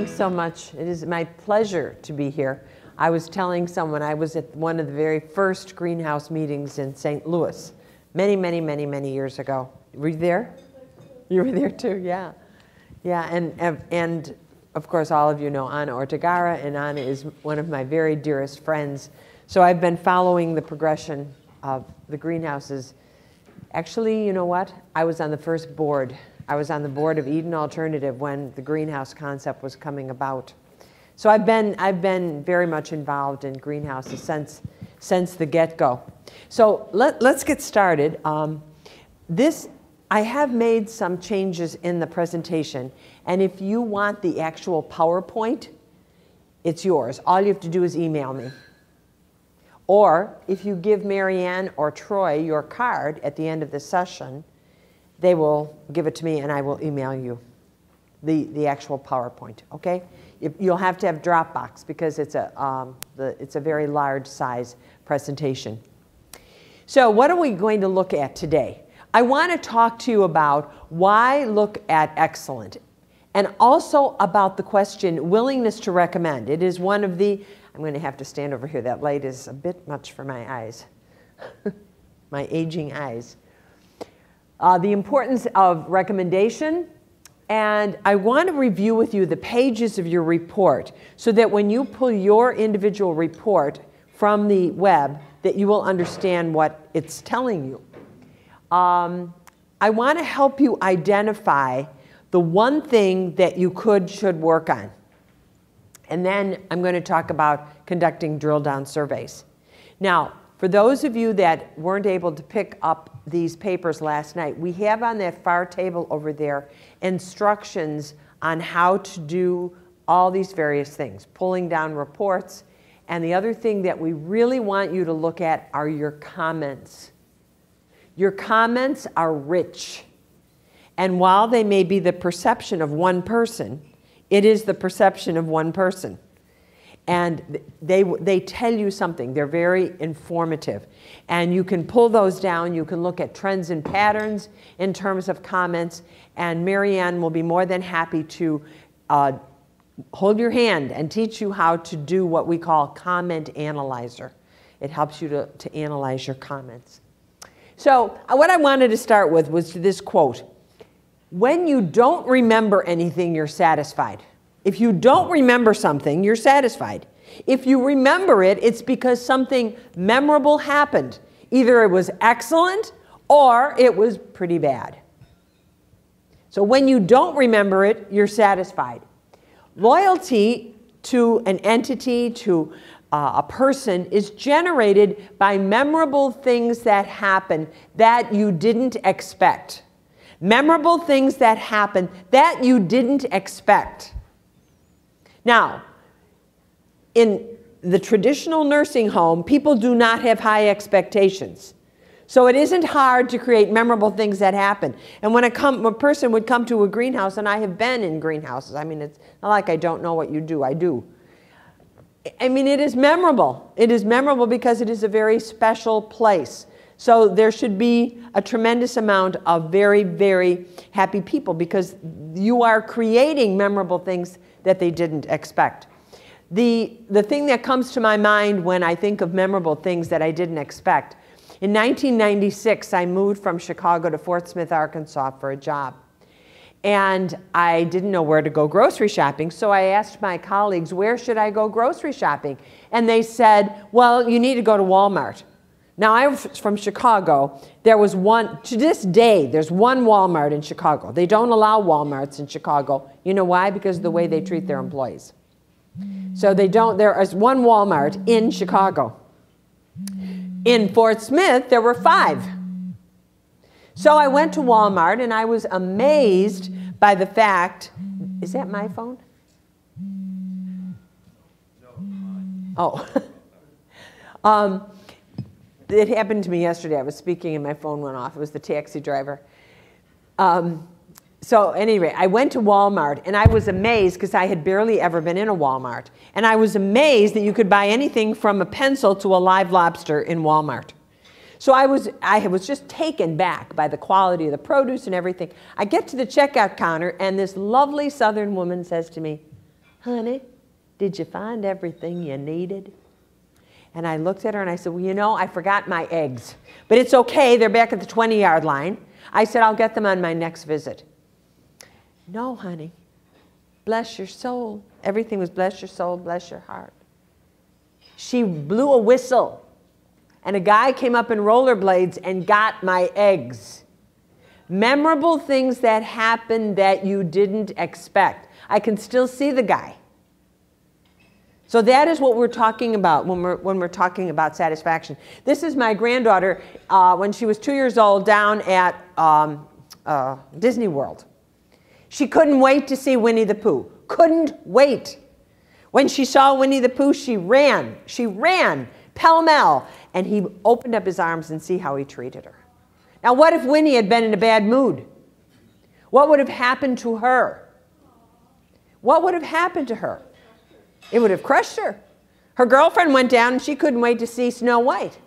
Thanks so much. It is my pleasure to be here. I was telling someone I was at one of the very first greenhouse meetings in St. Louis many years ago. Were you there? You were there too, yeah. Yeah, and of course all of you know Anna Ortegara, and Anna is one of my very dearest friends. So I've been following the progression of the greenhouses. Actually, you know what? I was on the first board. I was on the board of Eden Alternative when the greenhouse concept was coming about. So I've been very much involved in greenhouses since the get-go. So let's get started. I have made some changes in the presentation, and if you want the actual PowerPoint, it's yours. All you have to do is email me. Or if you give Marianne or Troy your card at the end of the session, they will give it to me and I will email you the actual PowerPoint, okay? You'll have to have Dropbox because it's a very large size presentation. So what are we going to look at today? I want to talk to you about why look at excellent, and also about the question willingness to recommend. It is one of the, I'm going to have to stand over here. That light is a bit much for my eyes, my aging eyes. The importance of recommendation, and I want to review with you the pages of your report so that when you pull your individual report from the web, that you will understand what it's telling you. I want to help you identify the one thing that you should work on. And then I'm going to talk about conducting drill down surveys. Now, for those of you that weren't able to pick up these papers last night, we have on that far table over there instructions on how to do all these various things, pulling down reports. And the other thing that we really want you to look at are your comments. Your comments are rich. And while they may be the perception of one person, it is the perception of one person. And they tell you something. They're very informative. And you can pull those down. You can look at trends and patterns in terms of comments. And Marianne will be more than happy to hold your hand and teach you how to do what we call comment analyzer. It helps you to analyze your comments. So what I wanted to start with was this quote. When you don't remember anything, you're satisfied. If you don't remember something, you're satisfied. If you remember it, it's because something memorable happened. Either it was excellent or it was pretty bad. So when you don't remember it, you're satisfied. Loyalty to an entity, to a person, is generated by memorable things that happen that you didn't expect. Memorable things that happen that you didn't expect. Now, in the traditional nursing home, people do not have high expectations. So it isn't hard to create memorable things that happen. And when a person would come to a greenhouse, and I have been in greenhouses, I mean, it's not like I don't know what you do, I do. I mean, it is memorable. It is memorable because it is a very special place. So there should be a tremendous amount of very happy people because you are creating memorable things that they didn't expect. The thing that comes to my mind when I think of memorable things that I didn't expect, in 1996, I moved from Chicago to Fort Smith, Arkansas for a job. And I didn't know where to go grocery shopping, so I asked my colleagues, where should I go grocery shopping? And they said, well, you need to go to Walmart. Now, I'm from Chicago. There was one, to this day, there's one Walmart in Chicago. They don't allow Walmarts in Chicago. You know why? Because of the way they treat their employees. So they don't, there is one Walmart in Chicago. In Fort Smith, there were 5. So I went to Walmart and I was amazed by the fact, is that my phone? No. Oh. It happened to me yesterday. I was speaking and my phone went off. It was the taxi driver. So anyway, I went to Walmart and I was amazed because I had barely ever been in a Walmart. And I was amazed that you could buy anything from a pencil to a live lobster in Walmart. So I was just taken back by the quality of the produce and everything. I get to the checkout counter and this lovely Southern woman says to me, honey, did you find everything you needed? And I looked at her and I said, well, you know, I forgot my eggs. But it's okay, they're back at the 20-yard line. I said, I'll get them on my next visit. No, honey, bless your soul. Everything was bless your soul, bless your heart. She blew a whistle, and a guy came up in rollerblades and got my eggs. Memorable things that happened that you didn't expect. I can still see the guy. So that is what we're talking about when we're talking about satisfaction. This is my granddaughter when she was 2 years old down at Disney World. She couldn't wait to see Winnie the Pooh. Couldn't wait. When she saw Winnie the Pooh, she ran. She ran pell-mell. And he opened up his arms and see how he treated her. Now, what if Winnie had been in a bad mood? What would have happened to her? What would have happened to her? It would have crushed her. Her girlfriend went down and she couldn't wait to see Snow White.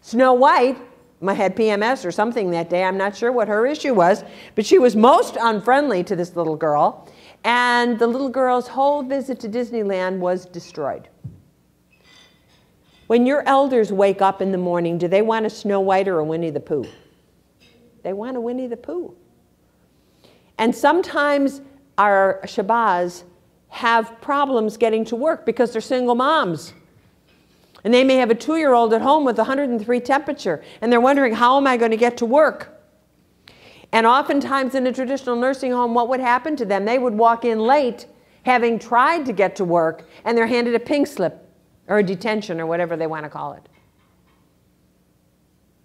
Snow White had PMS or something that day. I'm not sure what her issue was, but she was most unfriendly to this little girl. And the little girl's whole visit to Disneyland was destroyed. When your elders wake up in the morning, do they want a Snow White or a Winnie the Pooh? They want a Winnie the Pooh. And sometimes our Shabazz have problems getting to work because they're single moms. And they may have a 2-year-old at home with 103 temperature, and they're wondering, how am I going to get to work? And oftentimes in a traditional nursing home, what would happen to them? They would walk in late, having tried to get to work, and they're handed a pink slip or a detention or whatever they want to call it.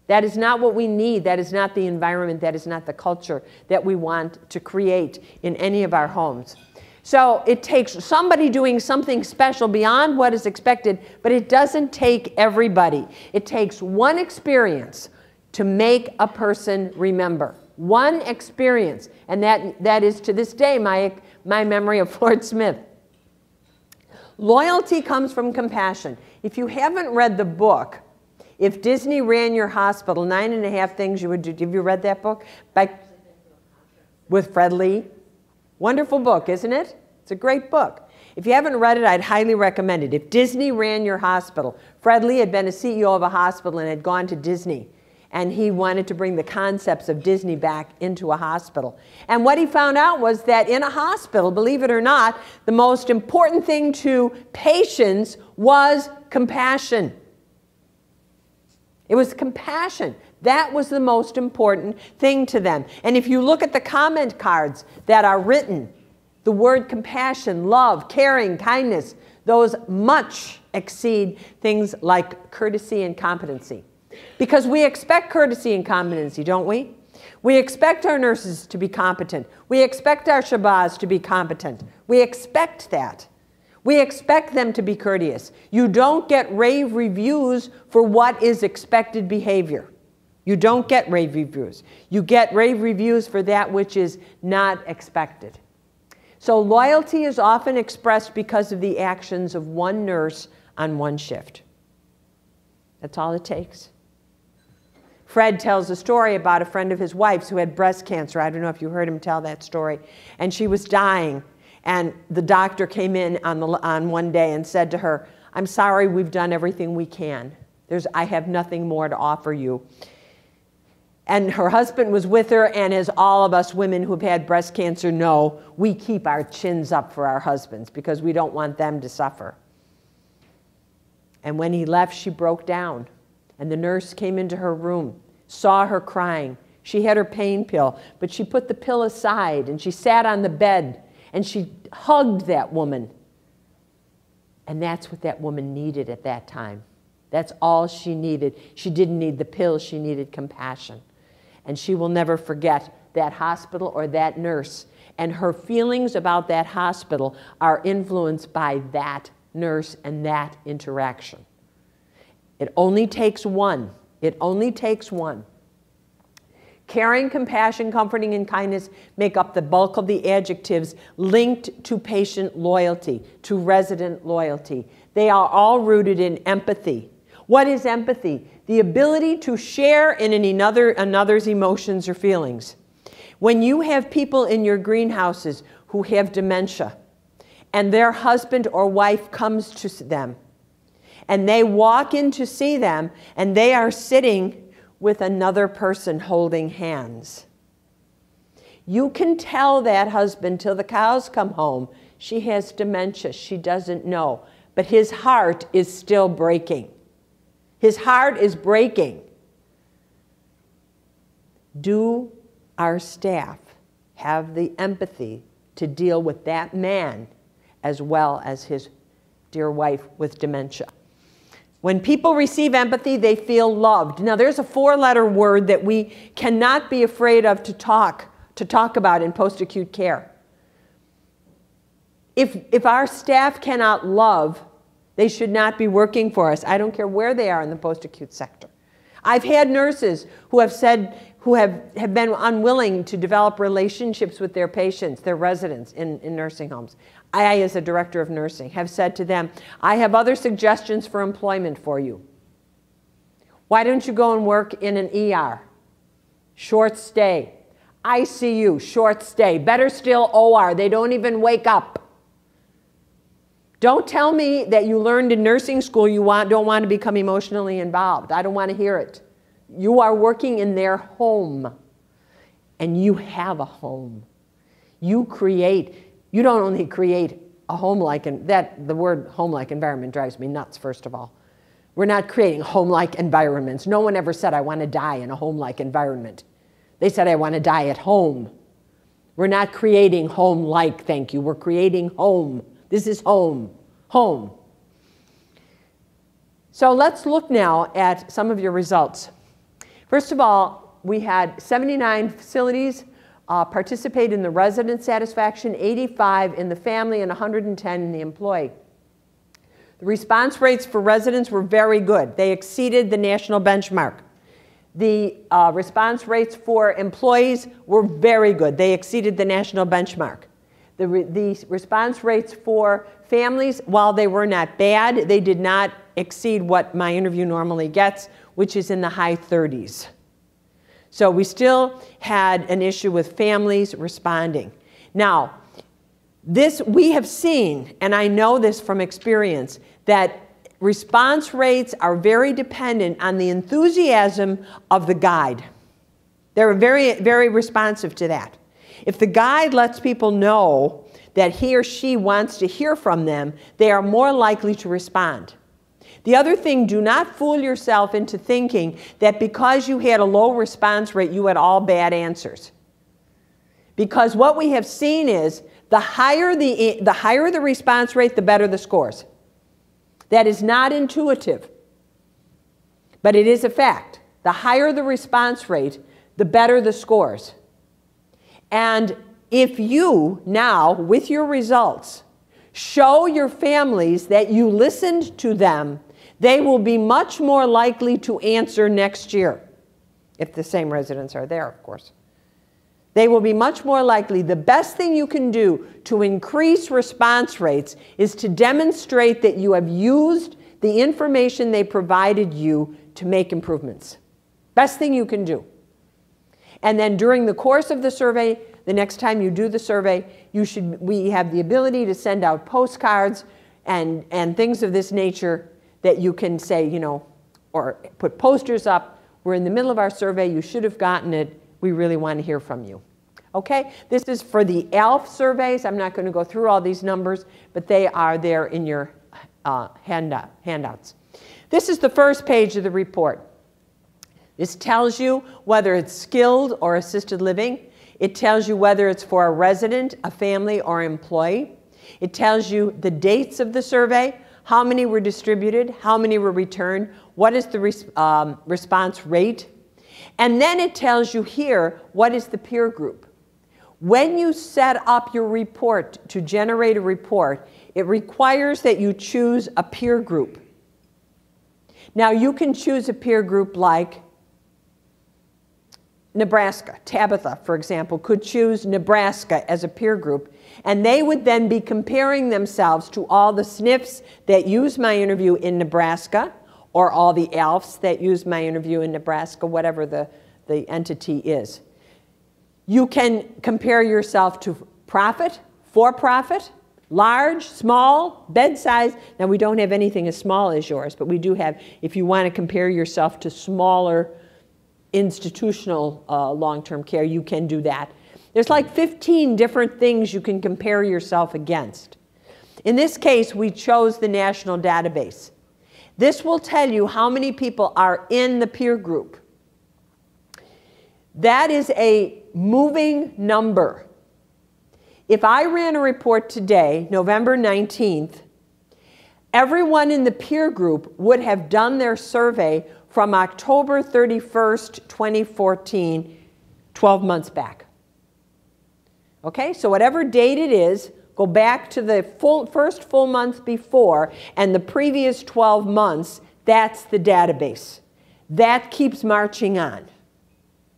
That is not what we need. That is not the environment. That is not the culture that we want to create in any of our homes. So it takes somebody doing something special beyond what is expected, but it doesn't take everybody. It takes one experience to make a person remember. One experience. And that is, to this day, my memory of Fort Smith. Loyalty comes from compassion. If you haven't read the book, If Disney Ran Your Hospital, 9.5 Things You Would Do. Have you read that book? With Fred Lee? Wonderful book, isn't it? It's a great book. If you haven't read it, I'd highly recommend it. If Disney Ran Your Hospital. Fred Lee had been a CEO of a hospital and had gone to Disney. And he wanted to bring the concepts of Disney back into a hospital. And what he found out was that in a hospital, believe it or not, the most important thing to patients was compassion. It was compassion. That was the most important thing to them. And if you look at the comment cards that are written, the word compassion, love, caring, kindness, those much exceed things like courtesy and competency. Because we expect courtesy and competency, don't we? We expect our nurses to be competent. We expect our Shabazz to be competent. We expect that. We expect them to be courteous. You don't get rave reviews for what is expected behavior. You don't get rave reviews. You get rave reviews for that which is not expected. So loyalty is often expressed because of the actions of one nurse on one shift. That's all it takes. Fred tells a story about a friend of his wife's who had breast cancer. I don't know if you heard him tell that story. And she was dying. And the doctor came in on one day and said to her, "I'm sorry, we've done everything we can. I have nothing more to offer you." And her husband was with her, and as all of us women who've had breast cancer know, we keep our chins up for our husbands because we don't want them to suffer. And when he left, she broke down. And the nurse came into her room, saw her crying. She had her pain pill, but she put the pill aside, and she sat on the bed, and she hugged that woman. And that's what that woman needed at that time. That's all she needed. She didn't need the pill, she needed compassion. And she will never forget that hospital or that nurse. And her feelings about that hospital are influenced by that nurse and that interaction. It only takes one. It only takes one. Caring, compassion, comforting, and kindness make up the bulk of the adjectives linked to patient loyalty, to resident loyalty. They are all rooted in empathy. What is empathy? The ability to share in another's emotions or feelings. When you have people in your greenhouses who have dementia, and their husband or wife comes to them, and they walk in to see them, and they are sitting with another person holding hands. You can tell that husband till the cows come home, she has dementia, she doesn't know, but his heart is still breaking. His heart is breaking. Do our staff have the empathy to deal with that man as well as his dear wife with dementia? When people receive empathy, they feel loved. Now, there's a 4-letter word that we cannot be afraid of to talk about in post-acute care. If our staff cannot love, they should not be working for us. I don't care where they are in the post-acute sector. I've had nurses who have said, who have been unwilling to develop relationships with their patients, their residents in nursing homes. I, as a director of nursing, have said to them, I have other suggestions for employment for you. Why don't you go and work in an ER? Short stay. ICU, short stay. Better still, OR. They don't even wake up. Don't tell me that you learned in nursing school you don't want to become emotionally involved. I don't want to hear it. You are working in their home, and you have a home. You don't only create a home-like, the word home-like environment drives me nuts, first of all. We're not creating home-like environments. No one ever said, I want to die in a home-like environment. They said, I want to die at home. We're not creating home-like, thank you. We're creating home. This is home. Home. So let's look now at some of your results. First of all, we had 79 facilities participate in the resident satisfaction, 85 in the family, and 110 in the employee. The response rates for residents were very good. They exceeded the national benchmark. The response rates for employees were very good. They exceeded the national benchmark. The response rates for families, while they were not bad, they did not exceed what My Innerview normally gets, which is in the high 30s. So we still had an issue with families responding. Now, this we have seen, and I know this from experience, that response rates are very dependent on the enthusiasm of the guide. They're very, very responsive to that. If the guide lets people know that he or she wants to hear from them, they are more likely to respond. The other thing, do not fool yourself into thinking that because you had a low response rate, you had all bad answers. Because what we have seen is the higher the response rate, the better the scores. That is not intuitive, but it is a fact. The higher the response rate, the better the scores. And if you now, with your results, show your families that you listened to them, they will be much more likely to answer next year, if the same residents are there, of course. They will be much more likely. The best thing you can do to increase response rates is to demonstrate that you have used the information they provided you to make improvements. Best thing you can do. And then during the course of the survey, the next time you do the survey, we have the ability to send out postcards and things of this nature that you can say, you know, or put posters up. We're in the middle of our survey. You should have gotten it. We really want to hear from you. Okay? This is for the ALF surveys. I'm not going to go through all these numbers, but they are there in your handouts. This is the first page of the report. This tells you whether it's skilled or assisted living. It tells you whether it's for a resident, a family, or employee. It tells you the dates of the survey, how many were distributed, how many were returned, what is the response rate. And then it tells you here, what is the peer group. When you set up your report to generate a report, it requires that you choose a peer group. Now you can choose a peer group like Nebraska. Tabitha, for example, could choose Nebraska as a peer group, and they would then be comparing themselves to all the SNFs that use My Innerview in Nebraska, or all the ALFs that use My Innerview in Nebraska, whatever the entity is. You can compare yourself to profit, for-profit. Large, small, bed size. Now, we don't have anything as small as yours, but we do have, if you want to compare yourself to smaller institutional long-term care, you can do that. There's like 15 different things you can compare yourself against. In this case, we chose the national database. This will tell you how many people are in the peer group. That is a moving number. If I ran a report today, November 19th, everyone in the peer group would have done their survey from October 31st, 2014, 12 months back. Okay, so whatever date it is, go back to the first full month before and the previous 12 months, that's the database. That keeps marching on.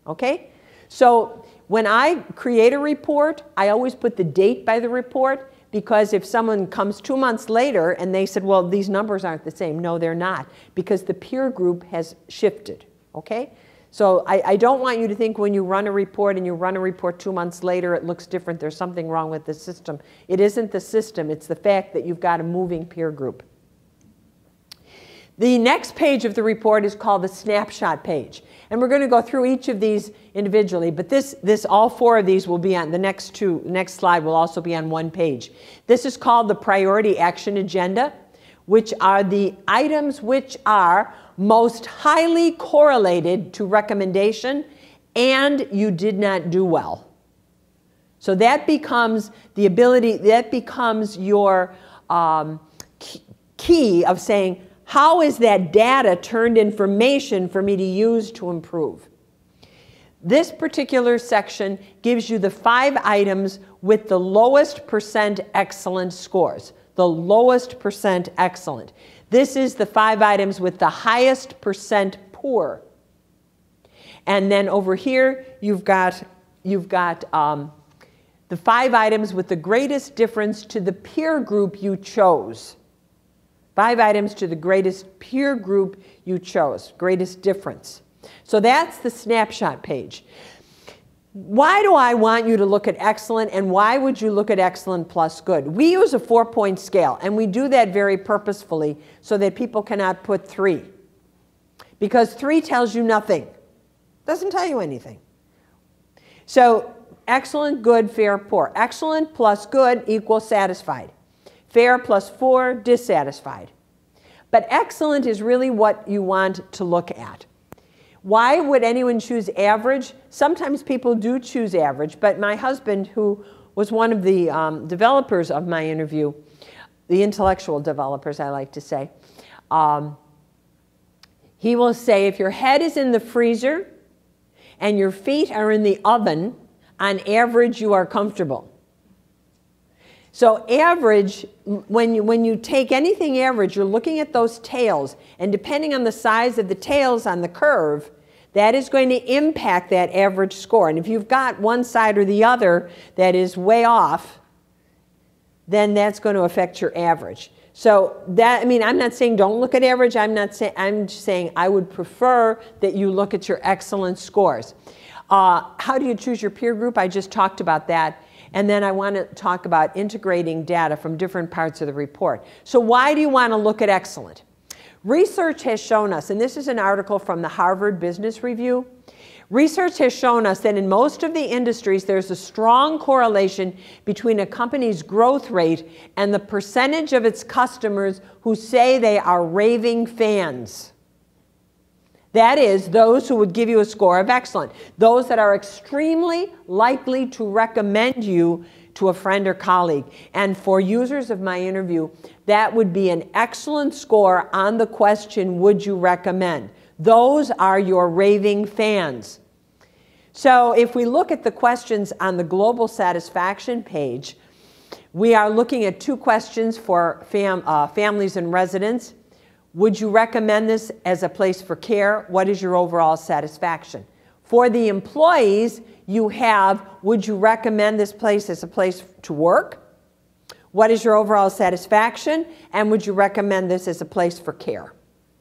Okay? So when I create a report, I always put the date by the report, because if someone comes 2 months later and they said, well, these numbers aren't the same. No, they're not, because the peer group has shifted. Okay? So I don't want you to think when you run a report and you run a report 2 months later, it looks different. There's something wrong with the system. It isn't the system. It's the fact that you've got a moving peer group. The next page of the report is called the snapshot page. And we're going to go through each of these individually, but all 4 of these will be on the next slide will also be on one page. This is called the priority action agenda, which are the items which are most highly correlated to recommendation and you did not do well. So that becomes the ability, that becomes your key of saying, how is that data turned information for me to use to improve? This particular section gives you the 5 items with the lowest percent excellent scores. The lowest percent excellent. This is the 5 items with the highest percent poor. And then over here, you've got the 5 items with the greatest difference to the peer group you chose. 5 items to the greatest peer group you chose, greatest difference. So that's the snapshot page. Why do I want you to look at excellent, and why would you look at excellent plus good? We use a 4-point scale, and we do that very purposefully so that people cannot put 3. Because 3 tells you nothing. Doesn't tell you anything. So excellent, good, fair, poor. Excellent plus good equals satisfied. Fair plus 4, dissatisfied. But excellent is really what you want to look at. Why would anyone choose average? Sometimes people do choose average, but my husband, who was one of the developers of My Innerview, the intellectual developers, I like to say, he will say, if your head is in the freezer and your feet are in the oven, on average, you are comfortable. So average, when you take anything average, you're looking at those tails, and depending on the size of the tails on the curve, that is going to impact that average score. And if you've got one side or the other that is way off, then that's going to affect your average. So that, I mean, I'm not saying don't look at average. I'm just saying I would prefer that you look at your excellent scores. How do you choose your peer group? I just talked about that. And then I want to talk about integrating data from different parts of the report. So why do you want to look at excellent? Research has shown us, and this is an article from the Harvard Business Review, research has shown us that in most of the industries there's a strong correlation between a company's growth rate and the percentage of its customers who say they are raving fans. That is, those who would give you a score of excellent. Those that are extremely likely to recommend you to a friend or colleague. And for users of My Innerview, that would be an excellent score on the question, would you recommend? Those are your raving fans. So if we look at the questions on the global satisfaction page, we are looking at 2 questions for families and residents. Would you recommend this as a place for care? What is your overall satisfaction? For the employees, you have, would you recommend this place as a place to work? What is your overall satisfaction? And would you recommend this as a place for care?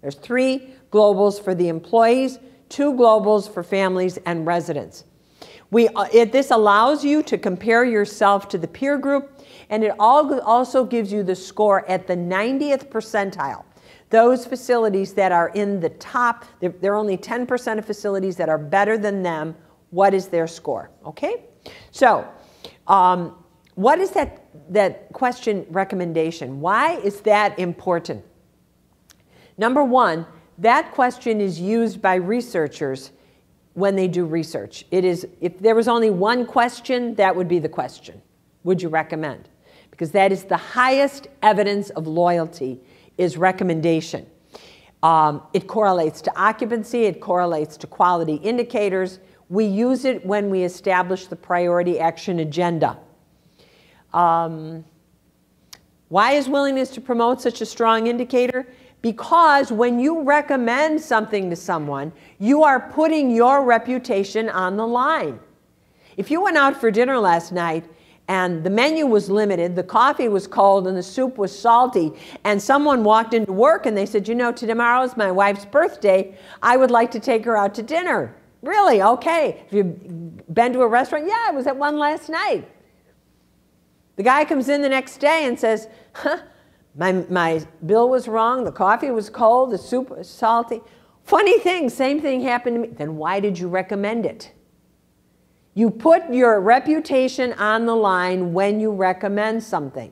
There's 3 globals for the employees, 2 globals for families and residents. This allows you to compare yourself to the peer group, and it also gives you the score at the 90th percentile. Those facilities that are in the top, there are only 10% of facilities that are better than them. What is their score? Okay? So, what is that question recommendation? Why is that important? Number one, that question is used by researchers when they do research. It is, if there was only one question, that would be the question. Would you recommend? Because that is the highest evidence of loyalty, is recommendation. It correlates to occupancy, it correlates to quality indicators. We use it when we establish the priority action agenda. Why is willingness to promote such a strong indicator? Because when you recommend something to someone, you are putting your reputation on the line. If you went out for dinner last night and the menu was limited, the coffee was cold and the soup was salty, and someone walked into work and they said, you know, tomorrow's my wife's birthday, I would like to take her out to dinner. Really? Okay. Have you been to a restaurant? Yeah, I was at one last night. The guy comes in the next day and says, huh? My bill was wrong, the coffee was cold, the soup was salty. Funny thing, same thing happened to me. Then why did you recommend it? You put your reputation on the line when you recommend something.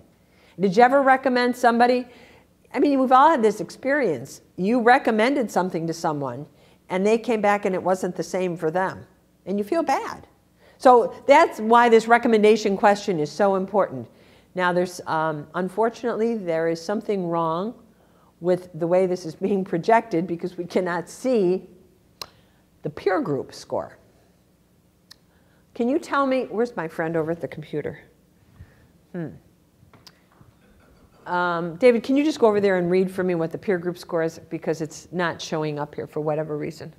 Did you ever recommend somebody? I mean, we've all had this experience. You recommended something to someone, and they came back and it wasn't the same for them. And you feel bad. So that's why this recommendation question is so important. Now, there's, unfortunately, there is something wrong with the way this is being projected because we cannot see the peer group score. Can you tell me, where's my friend over at the computer? David, can you just go over there and read for me what the peer group score is? Because it's not showing up here for whatever reason.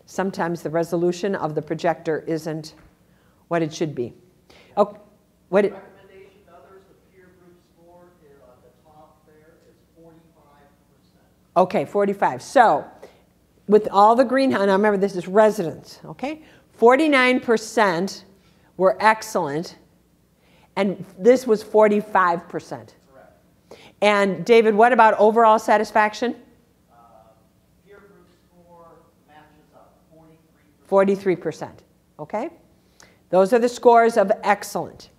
Sometimes the resolution of the projector isn't what it should be. Oh, what it, okay, 45. So with all the green, now remember this is residents, okay? 49% were excellent, and this was 45%. Correct. And David, what about overall satisfaction? Peer group score matches up, 43%. 43%, okay? Those are the scores of excellent.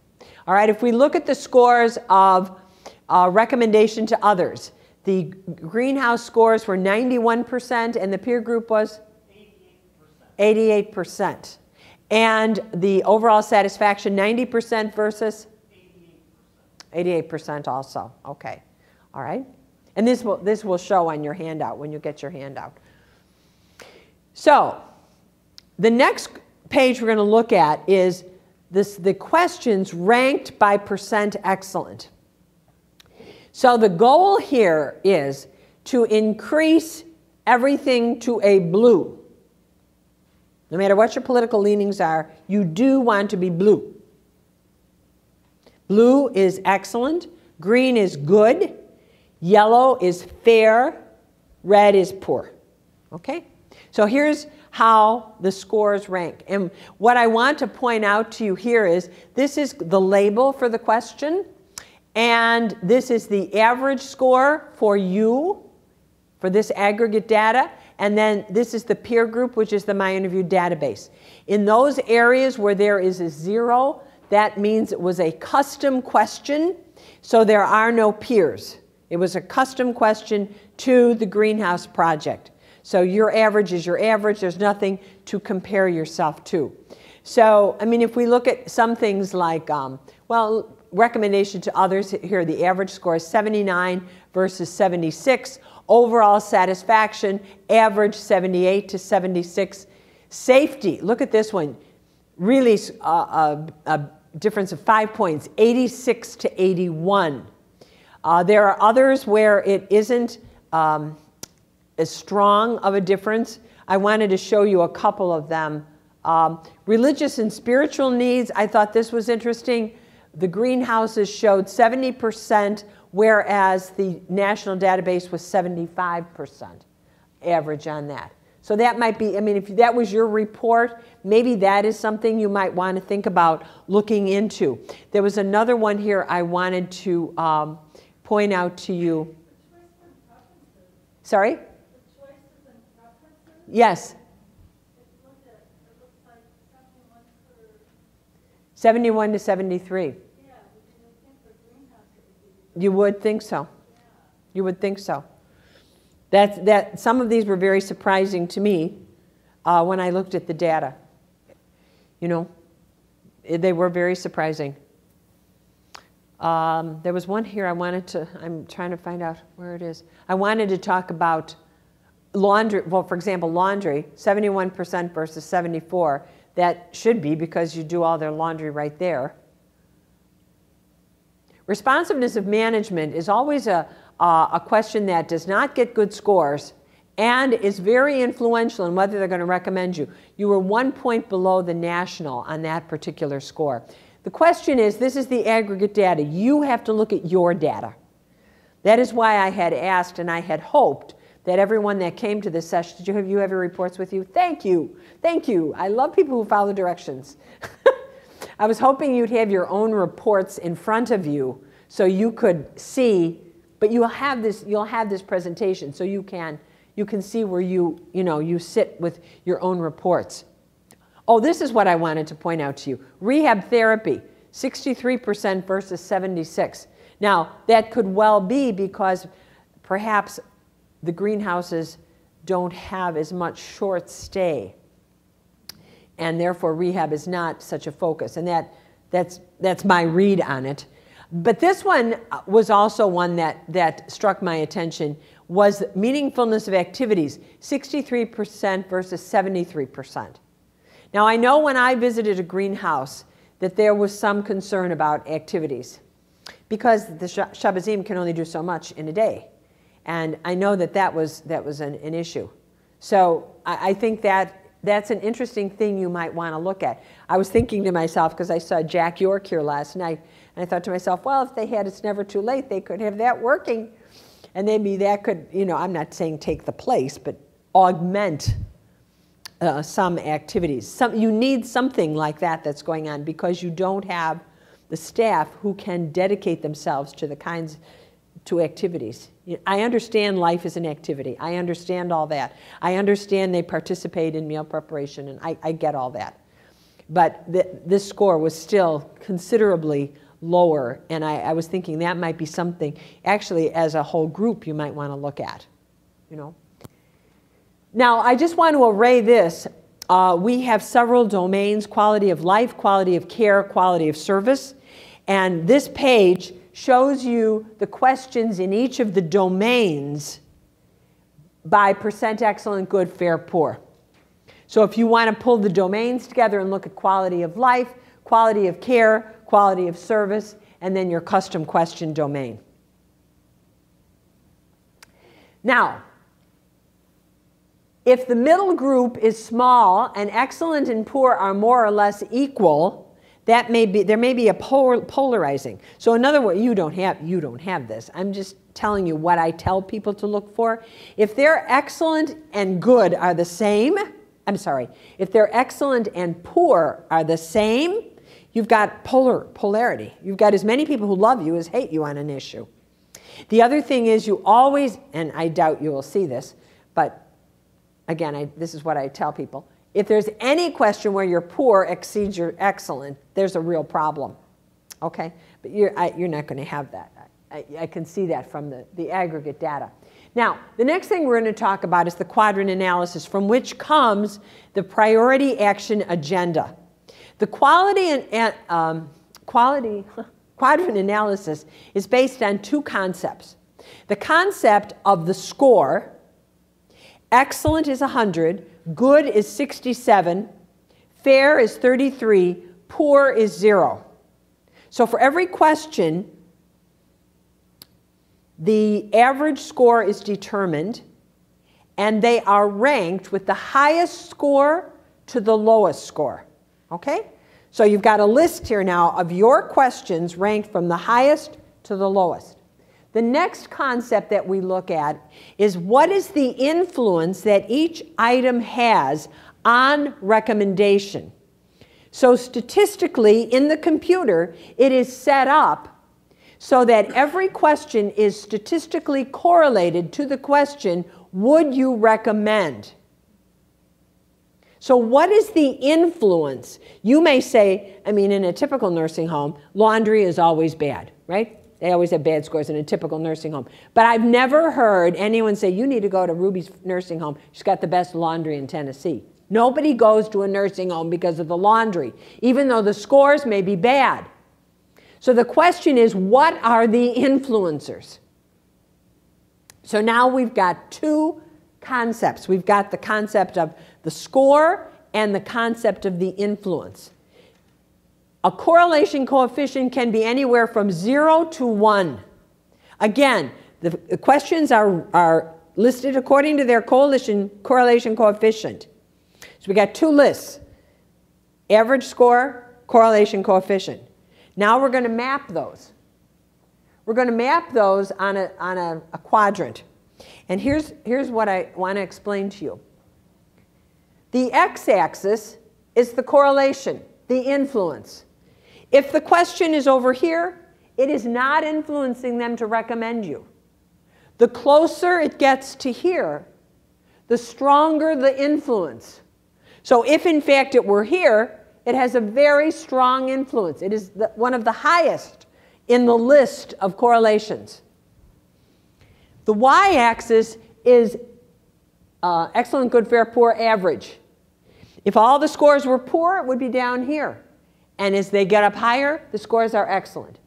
All right, if we look at the scores of recommendation to others, the greenhouse scores were 91%, and the peer group was 88%. And the overall satisfaction, 90% versus 88% also. Okay. All right. And this will show on your handout when you get your handout. So the next page we're going to look at is the questions ranked by percent excellent. So the goal here is to increase everything to a blue. No matter what your political leanings are, you do want to be blue. Blue is excellent, green is good, yellow is fair, red is poor. Okay? So here's how the scores rank. And what I want to point out to you here is this is the label for the question, and this is the average score for you, for this aggregate data, and then this is the peer group, which is the My Innerview database. In those areas where there is a 0, that means it was a custom question, so there are no peers. It was a custom question to the greenhouse project. So your average is your average. There's nothing to compare yourself to. So, I mean, if we look at some things like, well, recommendation to others, here the average score is 79 versus 76. Overall satisfaction, average 78 to 76. Safety, look at this one. Really a difference of 5 points, 86 to 81. There are others where it isn't as strong of a difference. I wanted to show you a couple of them. Religious and spiritual needs, I thought this was interesting. The greenhouses showed 70%, whereas the national database was 75% average on that. So that might be, I mean, if that was your report, maybe that is something you might want to think about looking into. There was another one here I wanted to point out to you. Sorry? Yes. 71 to 73. You would think so. You would think so. Some of these were very surprising to me when I looked at the data. You know, they were very surprising. There was one here I'm trying to find out where it is. I wanted to talk about laundry. Well, for example, laundry, 71% versus 74. That should be because you do all their laundry right there. Responsiveness of management is always a question that does not get good scores and is very influential in whether they're going to recommend you. You were 1 point below the national on that particular score. The question is, this is the aggregate data. You have to look at your data. That is why I had asked and I had hoped that everyone that came to this session, did you have your reports with you? Thank you. Thank you. I love people who follow directions. I was hoping you'd have your own reports in front of you so you could see, but you'll have this presentation so you can see where you sit with your own reports. Oh, this is what I wanted to point out to you. Rehab therapy, 63% versus 76. Now, that could well be because perhaps the greenhouses don't have as much short stay, and therefore rehab is not such a focus. And that's my read on it. But this one was also one that struck my attention, was meaningfulness of activities, 63% versus 73%. Now, I know when I visited a greenhouse that there was some concern about activities because the Shabazim can only do so much in a day. And I know that was an issue. So I think that's an interesting thing you might want to look at. I was thinking to myself, because I saw Jack York here last night, and I thought to myself, well, if they had It's Never Too Late, they could have that working. And maybe that could, I'm not saying take the place, but augment some activities. You need something like that that's going on because you don't have the staff who can dedicate themselves to activities. I understand life is an activity. I understand all that. I understand they participate in meal preparation, and I get all that. But this score was still considerably lower, and I was thinking that might be something, actually, as a whole group, you might want to look at. Now, I just want to array this. We have several domains: quality of life, quality of care, quality of service. And this page shows you the questions in each of the domains by percent excellent, good, fair, poor. So if you want to pull the domains together and look at quality of life, quality of care, quality of service, and then your custom question domain. Now, if the middle group is small and excellent and poor are more or less equal, there may be a polarizing. So in other words, you don't have this. I'm just telling you what I tell people to look for. If they're excellent and good are the same, if they're excellent and poor are the same, you've got polarity. You've got as many people who love you as hate you on an issue. The other thing is you always, and I doubt you will see this, but again, this is what I tell people. If there's any question where your poor exceeds your excellent, there's a real problem, okay? But you're not going to have that. I can see that from the aggregate data. Now, the next thing we're going to talk about is the quadrant analysis, from which comes the priority action agenda. The quadrant analysis is based on two concepts. The concept of the score. Excellent is 100, good is 67, fair is 33, poor is 0. So for every question, the average score is determined, and they are ranked with the highest score to the lowest score. Okay? So you've got a list here now of your questions ranked from the highest to the lowest. The next concept that we look at is what is the influence that each item has on recommendation. So statistically, in the computer, it is set up so that every question is statistically correlated to the question, would you recommend? So what is the influence? You may say, I mean, in a typical nursing home, laundry is always bad, right? They always have bad scores in a typical nursing home. But I've never heard anyone say, you need to go to Ruby's nursing home. She's got the best laundry in Tennessee. Nobody goes to a nursing home because of the laundry, even though the scores may be bad. So the question is, what are the influencers? So now we've got two concepts. We've got the concept of the score and the concept of the influence. A correlation coefficient can be anywhere from 0 to 1. Again, the questions are listed according to their correlation coefficient. So we got two lists: average score, correlation coefficient. Now we're going to map those. We're going to map those on a quadrant. And here's what I want to explain to you. The x-axis is the correlation, the influence. If the question is over here, it is not influencing them to recommend you. The closer it gets to here, the stronger the influence. So if in fact it were here, it has a very strong influence. It is one of the highest in the list of correlations. The y-axis is excellent, good, fair, poor, average. If all the scores were poor, it would be down here. And as they get up higher, the scores are excellent.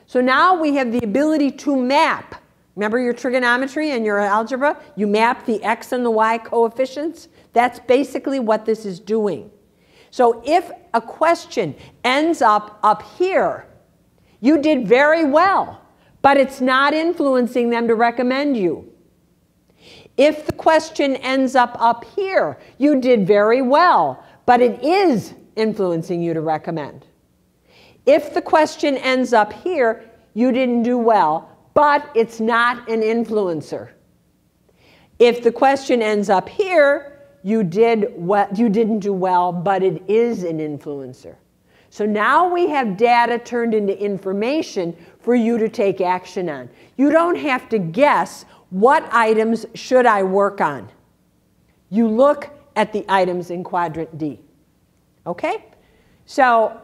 So now we have the ability to map. Remember your trigonometry and your algebra? You map the x and the y coefficients. That's basically what this is doing. So if a question ends up here, you did very well, but it's not influencing them to recommend you. If the question ends up here, you did very well, but it is influencing you to recommend. If the question ends up here, you didn't do well, but it's not an influencer. If the question ends up here, you didn't do well, but it is an influencer. So now we have data turned into information for you to take action on. You don't have to guess what items should I work on. You look at the items in quadrant D. Okay? So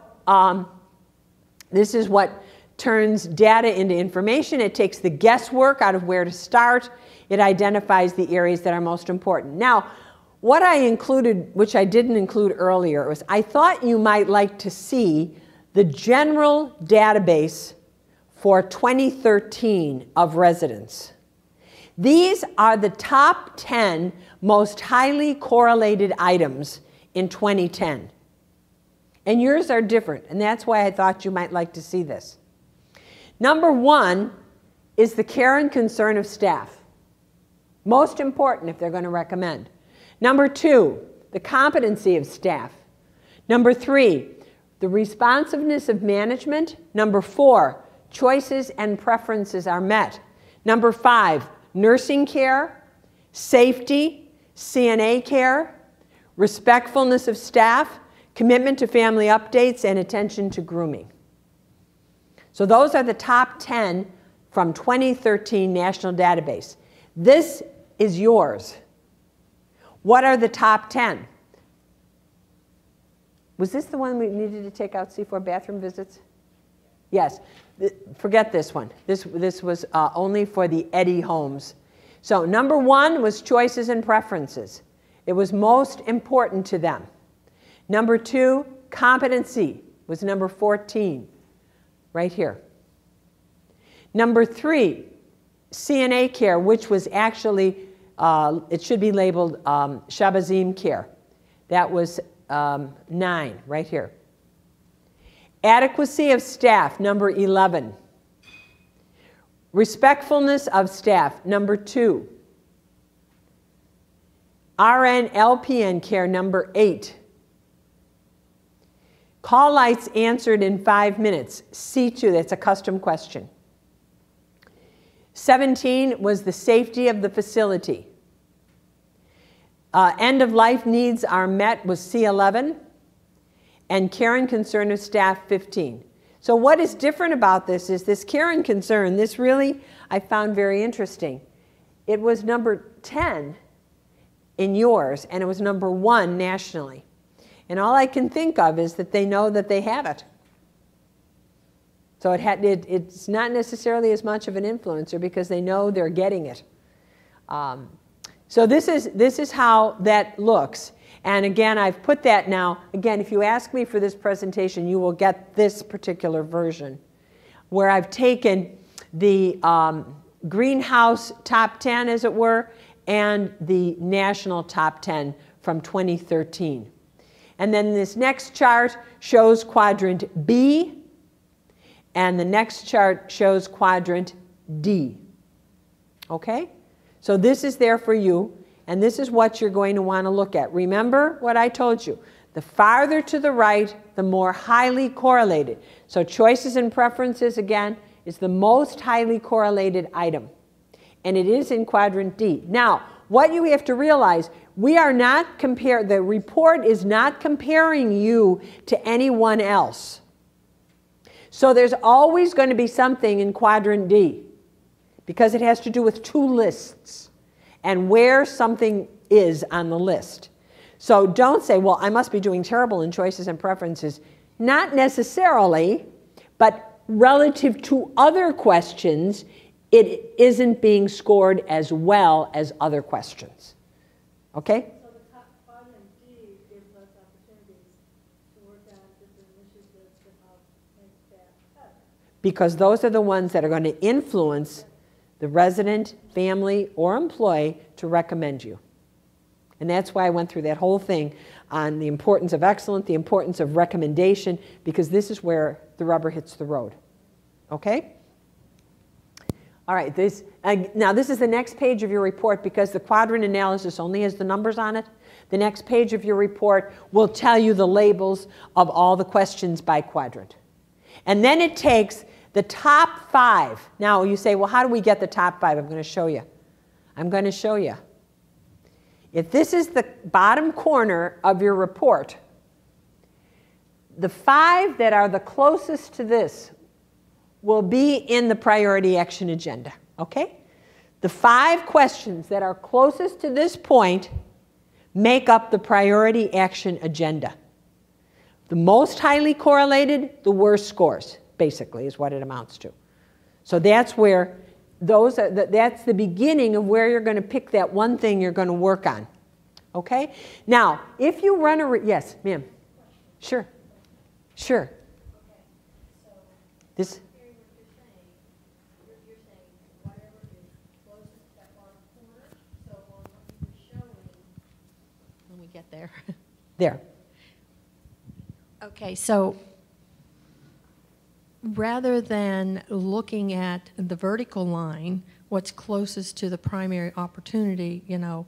this is what turns data into information. It takes the guesswork out of where to start. It identifies the areas that are most important. Now, what I included, which I didn't include earlier, was I thought you might like to see the general database for 2013 of residents. These are the top 10 most highly correlated items in 2010. And yours are different, and that's why I thought you might like to see this. Number 1 is the care and concern of staff. Most important if they're going to recommend. Number 2, the competency of staff. Number 3, the responsiveness of management. Number 4, choices and preferences are met. Number 5, nursing care, safety, CNA care, respectfulness of staff, commitment to family updates, and attention to grooming. So those are the top 10 from 2013 National Database. This is yours. What are the top 10? Was this the one we needed to take out C4 bathroom visits? Yes. Forget this one. This was only for the Eddy homes. So number 1 was choices and preferences. It was most important to them. Number 2, competency was number 14, right here. Number 3, CNA care, which was actually, it should be labeled Shabazim care. That was 9, right here. Adequacy of staff, number 11. Respectfulness of staff, number 2. RN, LPN care, number 8. Call lights answered in 5 minutes, C2, that's a custom question. 17 was the safety of the facility. End-of-life needs are met was C11, and care and concern of staff 15. So what is different about this is this care and concern, this really I found very interesting. It was number 10 in yours, and it was number 1 nationally. And all I can think of is that they know that they have it. So it's not necessarily as much of an influencer because they know they're getting it. So this is how that looks. And again, I've put that now. Again, if you ask me for this presentation, you will get this particular version where I've taken the greenhouse top 10, as it were, and the national top 10 from 2013. And then this next chart shows quadrant B, and the next chart shows quadrant D. Okay? So this is there for you, and this is what you're going to want to look at. Remember what I told you. The farther to the right, the more highly correlated. So choices and preferences, again, is the most highly correlated item. And it is in quadrant D. Now, what you have to realize, we are not the report is not comparing you to anyone else. So there's always going to be something in quadrant D because it has to do with 2 lists and where something is on the list. So don't say, well, I must be doing terrible in choices and preferences. Not necessarily, but relative to other questions, it isn't being scored as well as other questions. Okay? So the top quadrant D gives us opportunities to work on different initiatives to help make that better. Because those are the ones that are going to influence the resident, family, or employee to recommend you. And that's why I went through that whole thing on the importance of excellence, the importance of recommendation, because this is where the rubber hits the road. Okay? All right, now this is the next page of your report because the quadrant analysis only has the numbers on it. The next page of your report will tell you the labels of all the questions by quadrant. And then it takes the top 5. Now you say, well, how do we get the top 5? I'm going to show you. I'm going to show you. If this is the bottom corner of your report, the 5 that are the closest to this will be in the priority action agenda, okay? The 5 questions that are closest to this point make up the priority action agenda. The most highly correlated, the worst scores, basically, is what it amounts to. So that's where that's the beginning of where you're going to pick that one thing you're going to work on, okay? Now, if you run yes, ma'am. Sure. Sure. Okay. So this. You're saying whatever is closest to that bottom corner. So on what you were showing, when we get there. There. Okay, so rather than looking at the vertical line, what's closest to the primary opportunity, you know,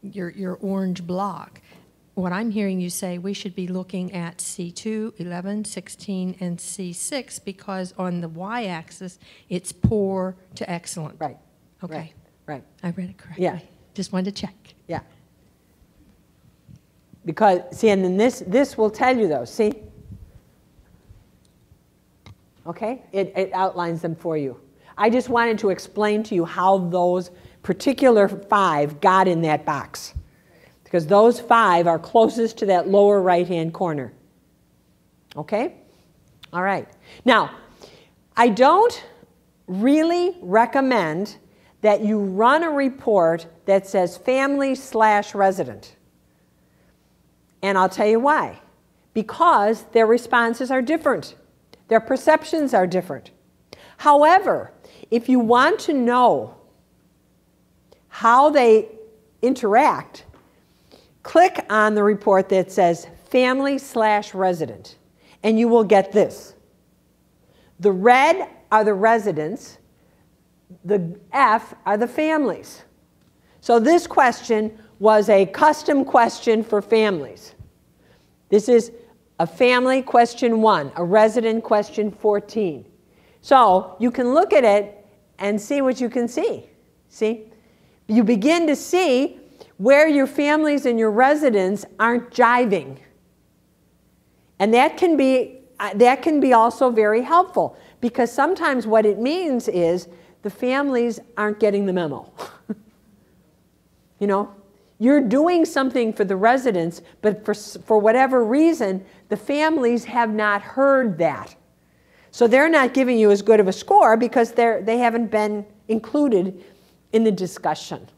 your orange block, what I'm hearing you say, we should be looking at C2, 11, 16, and C6 because on the y-axis, it's poor to excellent. Right. Okay. Right. I read it correctly. Yeah. Just wanted to check. Yeah. Because, see, and then this will tell you those, see? Okay? It outlines them for you. I just wanted to explain to you how those particular 5 got in that box. Because those 5 are closest to that lower right-hand corner. Okay? All right. Now, I don't really recommend that you run a report that says family/resident. And I'll tell you why. Because their responses are different. Their perceptions are different. However, if you want to know how they interact, click on the report that says family/resident, and you will get this. The red are the residents, the F are the families. So this question was a custom question for families. This is a family question 1, a resident question 14. So you can look at it and see what you can see. See? You begin to see where your families and your residents aren't jiving. And that can be also very helpful, because sometimes what it means is the families aren't getting the memo. You know, you're doing something for the residents, but for whatever reason, the families have not heard that. So they're not giving you as good of a score because they haven't been included in the discussion.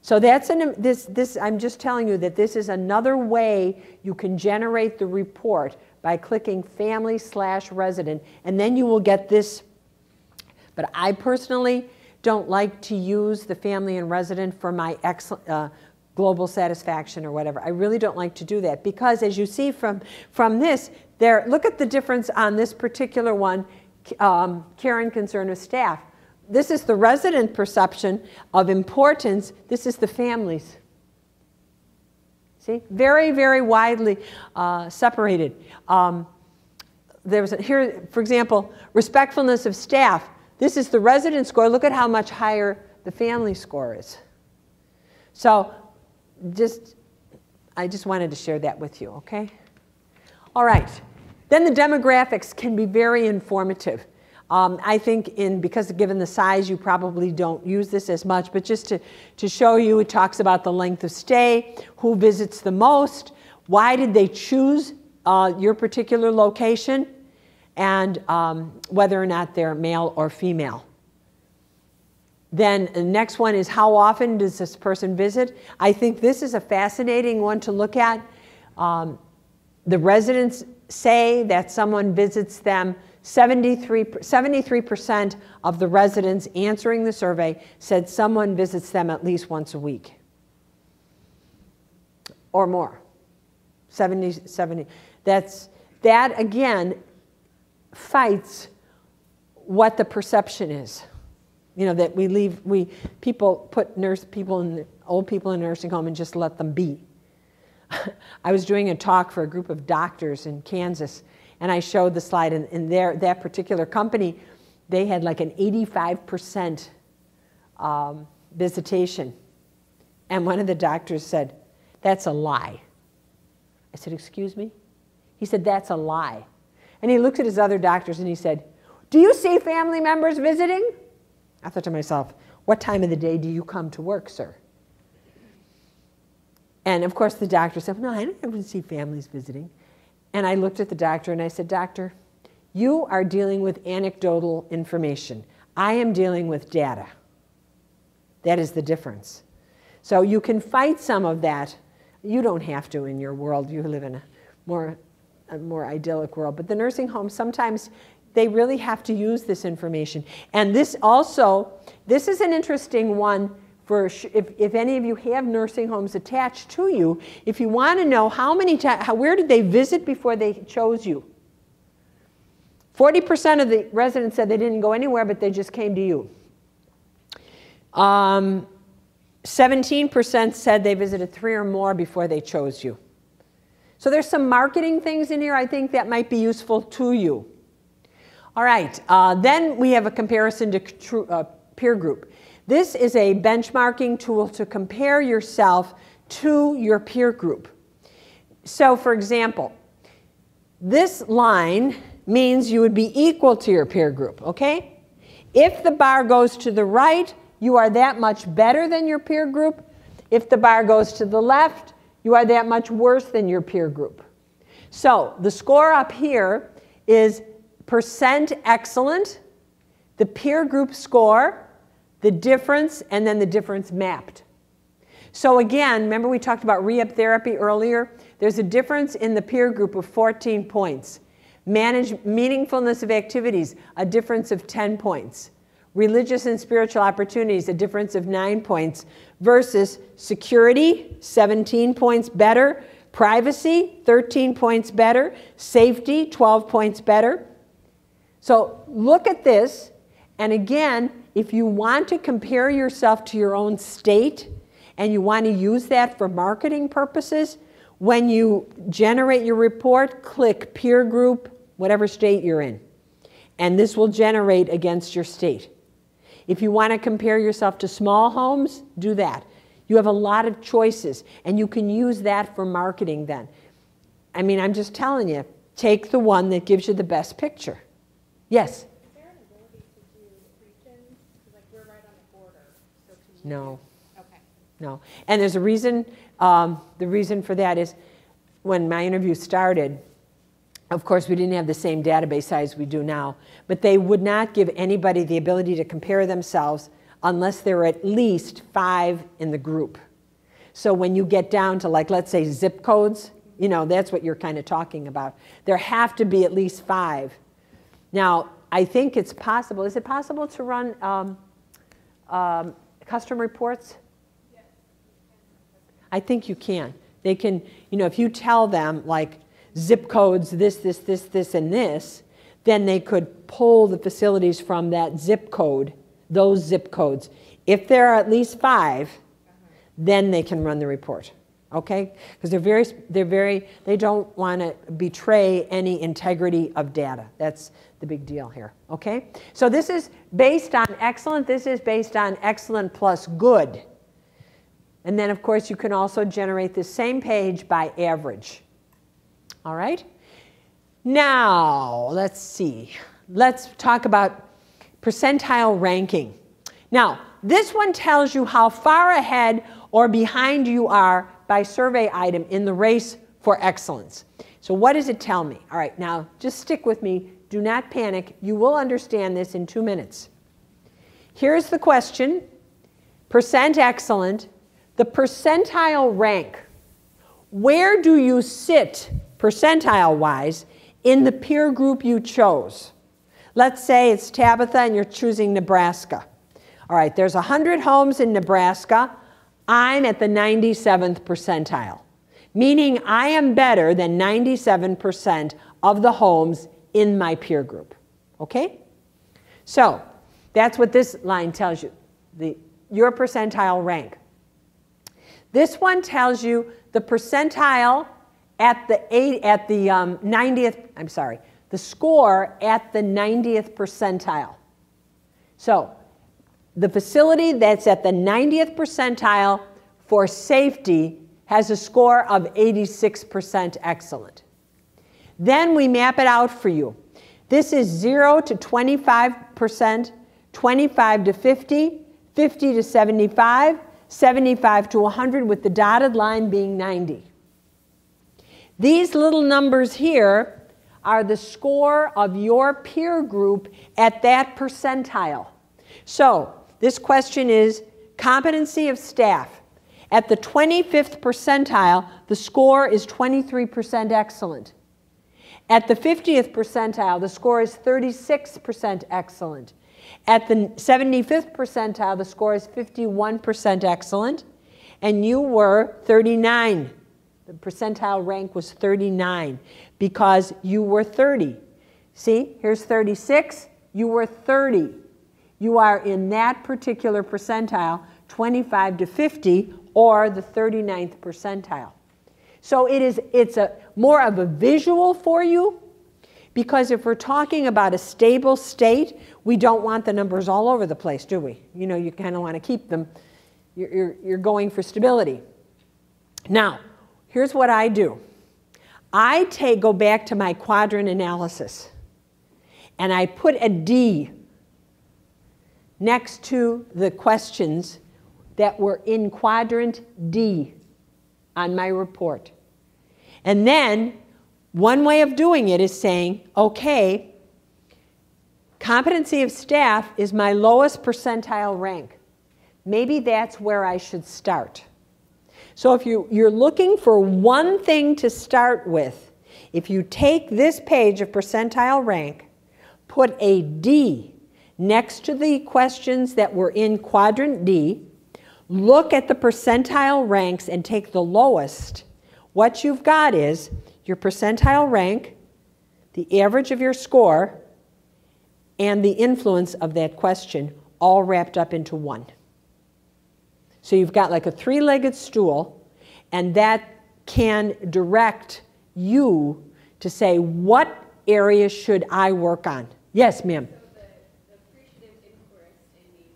So that's I'm just telling you that this is another way you can generate the report by clicking family/resident, and then you will get this. But I personally don't like to use the family and resident for my global satisfaction or whatever. I really don't like to do that, because as you see from this, look at the difference on this particular one, care and concern of staff. This is the resident perception of importance. This is the families. See? Very, very widely separated. Here, for example, respectfulness of staff. This is the resident score. Look at how much higher the family score is. So I just wanted to share that with you, okay? All right. Then the demographics can be very informative. I think because given the size, you probably don't use this as much, but just to show you, it talks about the length of stay, who visits the most, why did they choose your particular location, and whether or not they're male or female. Then the next one is, how often does this person visit? I think this is a fascinating one to look at. The residents say that someone visits them 73% of the residents answering the survey said someone visits them at least once a week or more. 70. That again fights what the perception is. You know, that people put old people in nursing home and just let them be. I was doing a talk for a group of doctors in Kansas, and I showed the slide, and in that particular company, they had like an 85% visitation. And one of the doctors said, "That's a lie." I said, "Excuse me?" He said, "That's a lie." And he looked at his other doctors and he said, "Do you see family members visiting?" I thought to myself, what time of the day do you come to work, sir? And of course the doctor said, "No, I don't ever see families visiting." And I looked at the doctor and I said, "Doctor, you are dealing with anecdotal information. I am dealing with data. That is the difference." So you can fight some of that. You don't have to in your world. You live in a more idyllic world. But the nursing homes, sometimes they really have to use this information. And this is an interesting one for if any of you have nursing homes attached to you, if you want to know where did they visit before they chose you. 40% of the residents said they didn't go anywhere, but they just came to you. 17% said they visited 3 or more before they chose you. So there's some marketing things in here I think that might be useful to you. All right, then we have a comparison to peer group. This is a benchmarking tool to compare yourself to your peer group. So for example, this line means you would be equal to your peer group, okay? If the bar goes to the right, you are that much better than your peer group. If the bar goes to the left, you are that much worse than your peer group. So the score up here is percent excellent, the peer group score, the difference, and then the difference mapped. So again, remember we talked about re-up therapy earlier? There's a difference in the peer group of 14 points. Meaningfulness of activities, a difference of 10 points. Religious and spiritual opportunities, a difference of 9 points, versus security, 17 points better, privacy, 13 points better, safety, 12 points better. So look at this, and again, if you want to compare yourself to your own state, and you want to use that for marketing purposes, when you generate your report, click peer group, whatever state you're in, and this will generate against your state. If you want to compare yourself to small homes, do that. You have a lot of choices, and you can use that for marketing then. I mean, I'm just telling you, take the one that gives you the best picture. Yes? Is there an ability to do regions? Because like we're right on the border. So can you No. Okay. No. And there's a reason. The reason for that is when My Innerview started, of course, we didn't have the same database size we do now, but they would not give anybody the ability to compare themselves unless there were at least 5 in the group. So when you get down to, like, let's say zip codes, you know, that's what you're kind of talking about. There have to be at least 5. Now, I think it's possible. Is it possible to run custom reports? Yes. I think you can. They can, you know, if you tell them, like, zip codes, this, and this, then they could pull the facilities from that zip code, those zip codes. If there are at least 5, then they can run the report, okay? Because they don't want to betray any integrity of data. That's the big deal here, okay? So this is based on excellent. This is based on excellent plus good. And then, of course, you can also generate the same page by average. All right? Now, let's see. Let's talk about percentile ranking. Now, this one tells you how far ahead or behind you are by survey item in the race for excellence. So what does it tell me? All right, now, just stick with me. Do not panic. You will understand this in 2 minutes. Here's the question. Percent excellent. The percentile rank. Where do you sit percentile-wise in the peer group you chose? Let's say it's Tabitha and you're choosing Nebraska. All right, there's 100 homes in Nebraska. I'm at the 97th percentile, meaning I am better than 97% of the homes in my peer group. Okay? So that's what this line tells you, your percentile rank. This one tells you the percentile at the 90th, I'm sorry, the score at the 90th percentile. So the facility that's at the 90th percentile for safety has a score of 86% excellent. Then we map it out for you. This is 0 to 25%, 25 to 50, 50 to 75, 75 to 100, with the dotted line being 90. These little numbers here are the score of your peer group at that percentile. So this question is competency of staff. At the 25th percentile, the score is 23% excellent. At the 50th percentile, the score is 36% excellent. At the 75th percentile, the score is 51% excellent, and you were 39. The percentile rank was 39 because you were 30. See, here's 36, you were 30. You are in that particular percentile, 25 to 50, or the 39th percentile. So it's more of a visual for you, because if we're talking about a stable state, we don't want the numbers all over the place, do we? You know, you kind of want to keep them. You're going for stability. Now, here's what I do. I go back to my quadrant analysis, and I put a D next to the questions that were in quadrant D on my report. And then one way of doing it is saying, okay, competency of staff is my lowest percentile rank. Maybe that's where I should start. So if you're looking for one thing to start with, if you take this page of percentile rank, put a D next to the questions that were in quadrant D, look at the percentile ranks and take the lowest, what you've got is your percentile rank, the average of your score, and the influence of that question all wrapped up into one. So you've got like a three-legged stool, and that can direct you to say, what area should I work on? Yes, ma'am. So the appreciative inquirist in me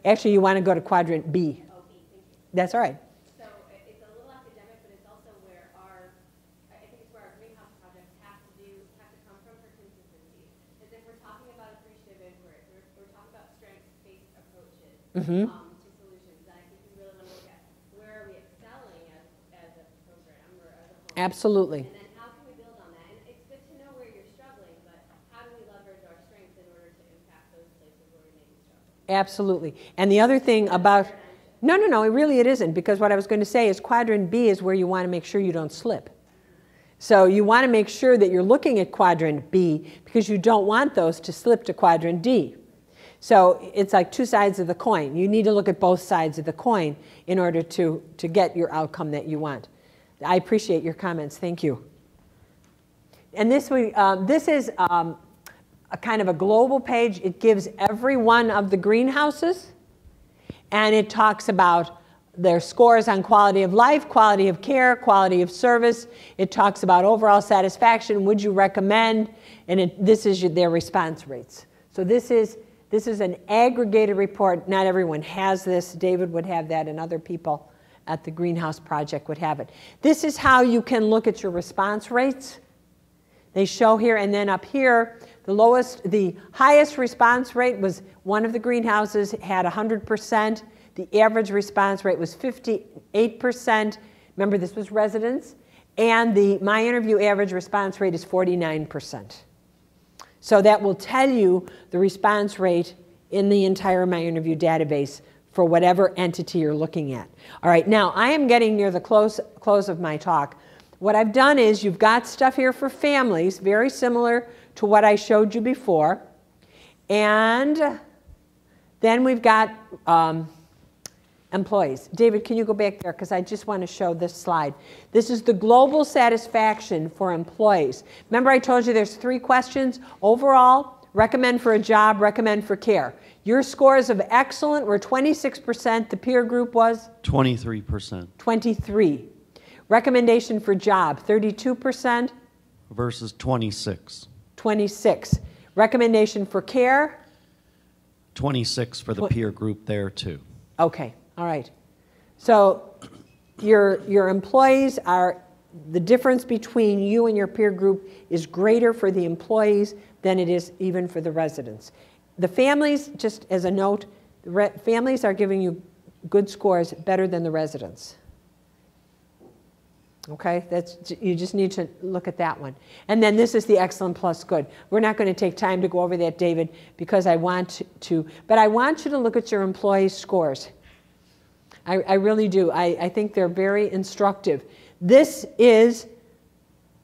Actually, you want to go to quadrant B. Oh, B, thank you. That's all right. So it's a little academic, but it's also where I think it's where our greenhouse projects have to come from for consistency. Because if we're talking about appreciative inquiry, we're talking about strengths-based approaches to solutions, then I think we really want to look at where are we excelling as a program or as a home. Absolutely. And then how can we build on that? And it's good to know where you're struggling, but how do we leverage our strengths in order to impact those places where we may be struggling? Absolutely. And the other thing about, no, it isn't, because what I was going to say is quadrant B is where you want to make sure you don't slip. So you want to make sure that you're looking at quadrant B because you don't want those to slip to quadrant D. So it's like two sides of the coin. You need to look at both sides of the coin in order to get your outcome that you want. I appreciate your comments. Thank you. And this is a kind of a global page. It gives every one of the greenhouses, and it talks about their scores on quality of life, quality of care, quality of service. It talks about overall satisfaction, would you recommend, and this is their response rates. So this is an aggregated report. Not everyone has this. David would have that, and other people at the Greenhouse Project would have it. This is how you can look at your response rates. They show here, and then up here, the highest response rate was one of the greenhouses had 100%. The average response rate was 58%. Remember, this was residents. And the My Innerview average response rate is 49%. So that will tell you the response rate in the entire My Innerview database for whatever entity you're looking at. All right, now I am getting near the close of my talk. What I've done is you've got stuff here for families, very similar to what I showed you before. And then we've got employees. David, can you go back there? Because I just want to show this slide. This is the global satisfaction for employees. Remember I told you there's 3 questions. Overall, recommend for a job, recommend for care. Your scores of excellent were 26%. The peer group was? 23%. 23. Recommendation for job, 32%. Versus 26. 26. Recommendation for care? 26 for the peer group there too. Okay, all right. So your employees are, the difference between you and your peer group is greater for the employees than it is even for the residents. The families, just as a note, families are giving you good scores better than the residents. Okay, you just need to look at that one. And then this is the excellent plus good. We're not going to take time to go over that, David, because I want to, but I want you to look at your employees' scores. I really do. I think they're very instructive. This is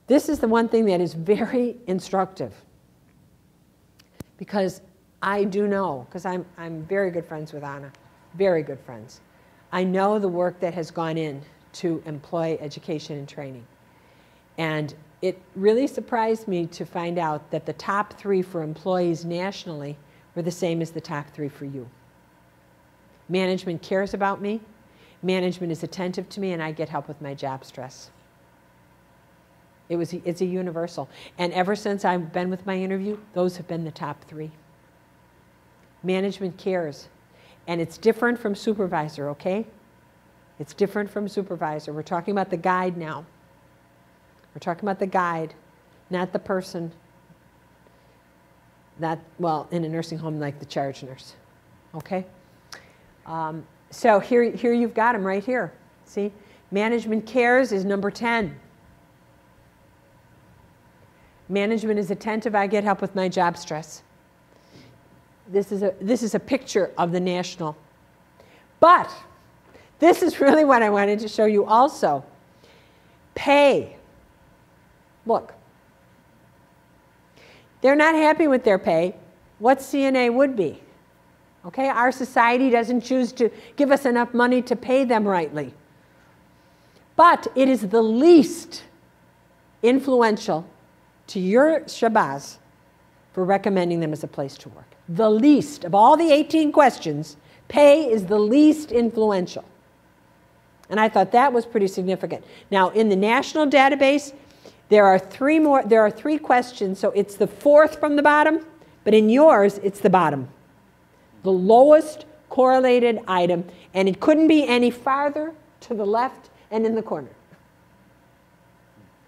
the one thing that is very instructive, because I do know, because I'm very good friends with Anna, very good friends. I know the work that has gone in to employee education and training. And it really surprised me to find out that the top 3 for employees nationally were the same as the top 3 for you. Management cares about me, management is attentive to me, and I get help with my job stress. It's a universal. And ever since I've been with My Innerview, those have been the top 3. Management cares. And it's different from supervisor, okay? It's different from supervisor. We're talking about the guide now. We're talking about the guide, not the person. Not, well, in a nursing home like the charge nurse. Okay? So here you've got them right here. See? Management cares is number 10. Management is attentive. I get help with my job stress. This is a picture of the national. But this is really what I wanted to show you also. Pay. Look. They're not happy with their pay. What CNA would be? Okay, our society doesn't choose to give us enough money to pay them rightly. But it is the least influential to your Shabazz for recommending them as a place to work. The least. Of all the 18 questions, pay is the least influential. And I thought that was pretty significant. Now, in the national database, there are 3 questions, so it's the 4th from the bottom, but in yours, it's the bottom. The lowest correlated item, and it couldn't be any farther to the left and in the corner.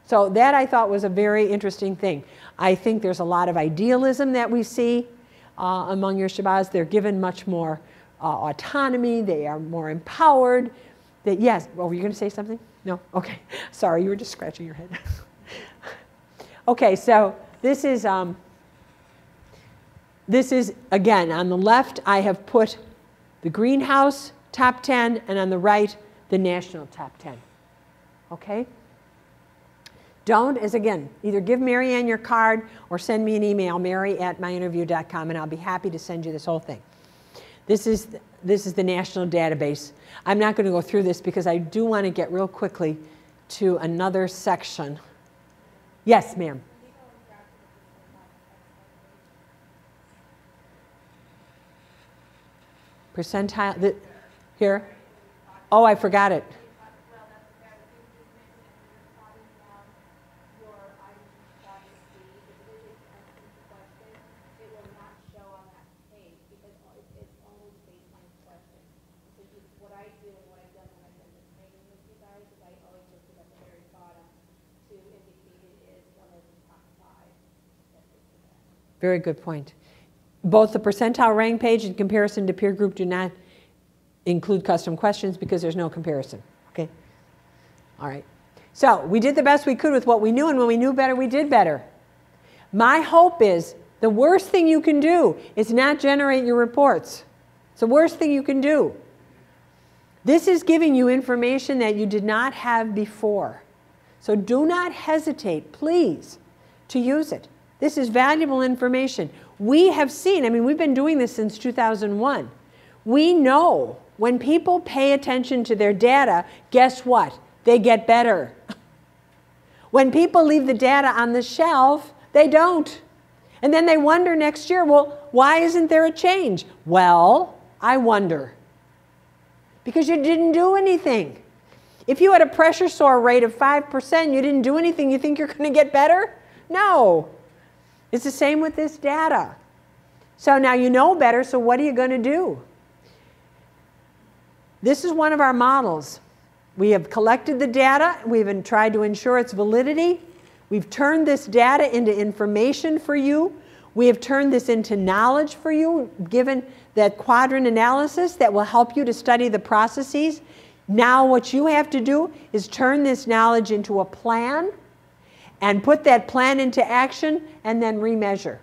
So that I thought was a very interesting thing. I think there's a lot of idealism that we see among your Shabazz. They're given much more autonomy. They are more empowered. Yes, well, were you going to say something? No? Okay. Sorry, you were just scratching your head. Okay, so this is, again, on the left, I have put the greenhouse top 10, and on the right, the national top 10. Okay? Don't, as again, either give Mary Ann your card or send me an email, mary@myinnerview.com, and I'll be happy to send you this whole thing. This is the national database. I'm not going to go through this because I do want to get real quickly to another section. Yes, ma'am. Percentile, here? Oh, I forgot it. Very good point. Both the percentile rank page and comparison to peer group do not include custom questions because there's no comparison. Okay? All right. So we did the best we could with what we knew, and when we knew better, we did better. My hope is the worst thing you can do is not generate your reports. It's the worst thing you can do. This is giving you information that you did not have before. So do not hesitate, please, to use it. This is valuable information. We have seen, I mean, we've been doing this since 2001. We know when people pay attention to their data, guess what? They get better. When people leave the data on the shelf, they don't. And then they wonder next year, well, why isn't there a change? Well, I wonder. Because you didn't do anything. If you had a pressure sore rate of 5%, you didn't do anything, you think you're going to get better? No. It's the same with this data. So now you know better, so what are you going to do? This is one of our models. We have collected the data. We've tried to ensure its validity. We've turned this data into information for you. We have turned this into knowledge for you, given that quadrant analysis that will help you to study the processes. Now what you have to do is turn this knowledge into a plan and put that plan into action, and then remeasure.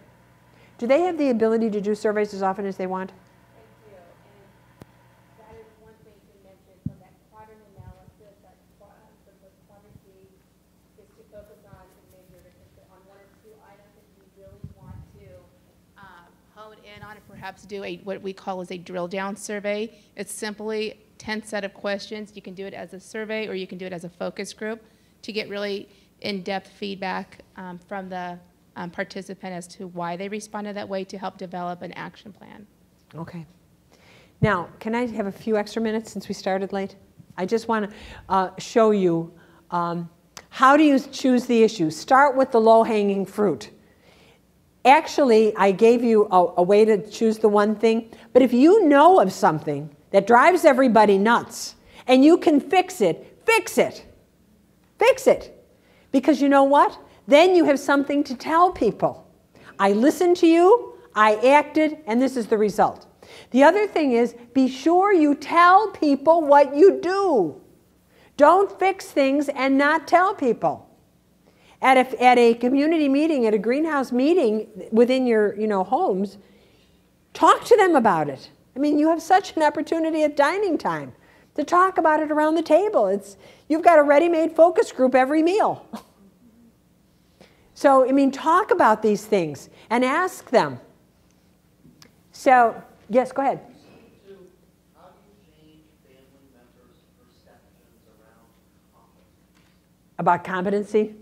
Do they have the ability to do surveys as often as they want? They do, and that is one thing to mention. So that quadrant analysis, the quantity is to focus on and measure on one or two items that you really want to hone in on, and perhaps do what we call as a drill down survey. It's simply 10 set of questions. You can do it as a survey, or you can do it as a focus group to get really in-depth feedback from the participant as to why they responded that way to help develop an action plan. Okay. Now, can I have a few extra minutes since we started late? I just want to show you how do you choose the issue. Start with the low-hanging fruit. Actually, I gave you a way to choose the one thing, but if you know of something that drives everybody nuts and you can fix it, fix it. Fix it. Because you know what? Then you have something to tell people. I listened to you, I acted, and this is the result. The other thing is, be sure you tell people what you do. Don't fix things and not tell people. At a community meeting, at a greenhouse meeting within your homes, talk to them about it. I mean, you have such an opportunity at dining time to talk about it around the table. You've got a ready-made focus group every meal. So, I mean, talk about these things and ask them. So, yes, go ahead. How do you change family members' perceptions around competency? About competency?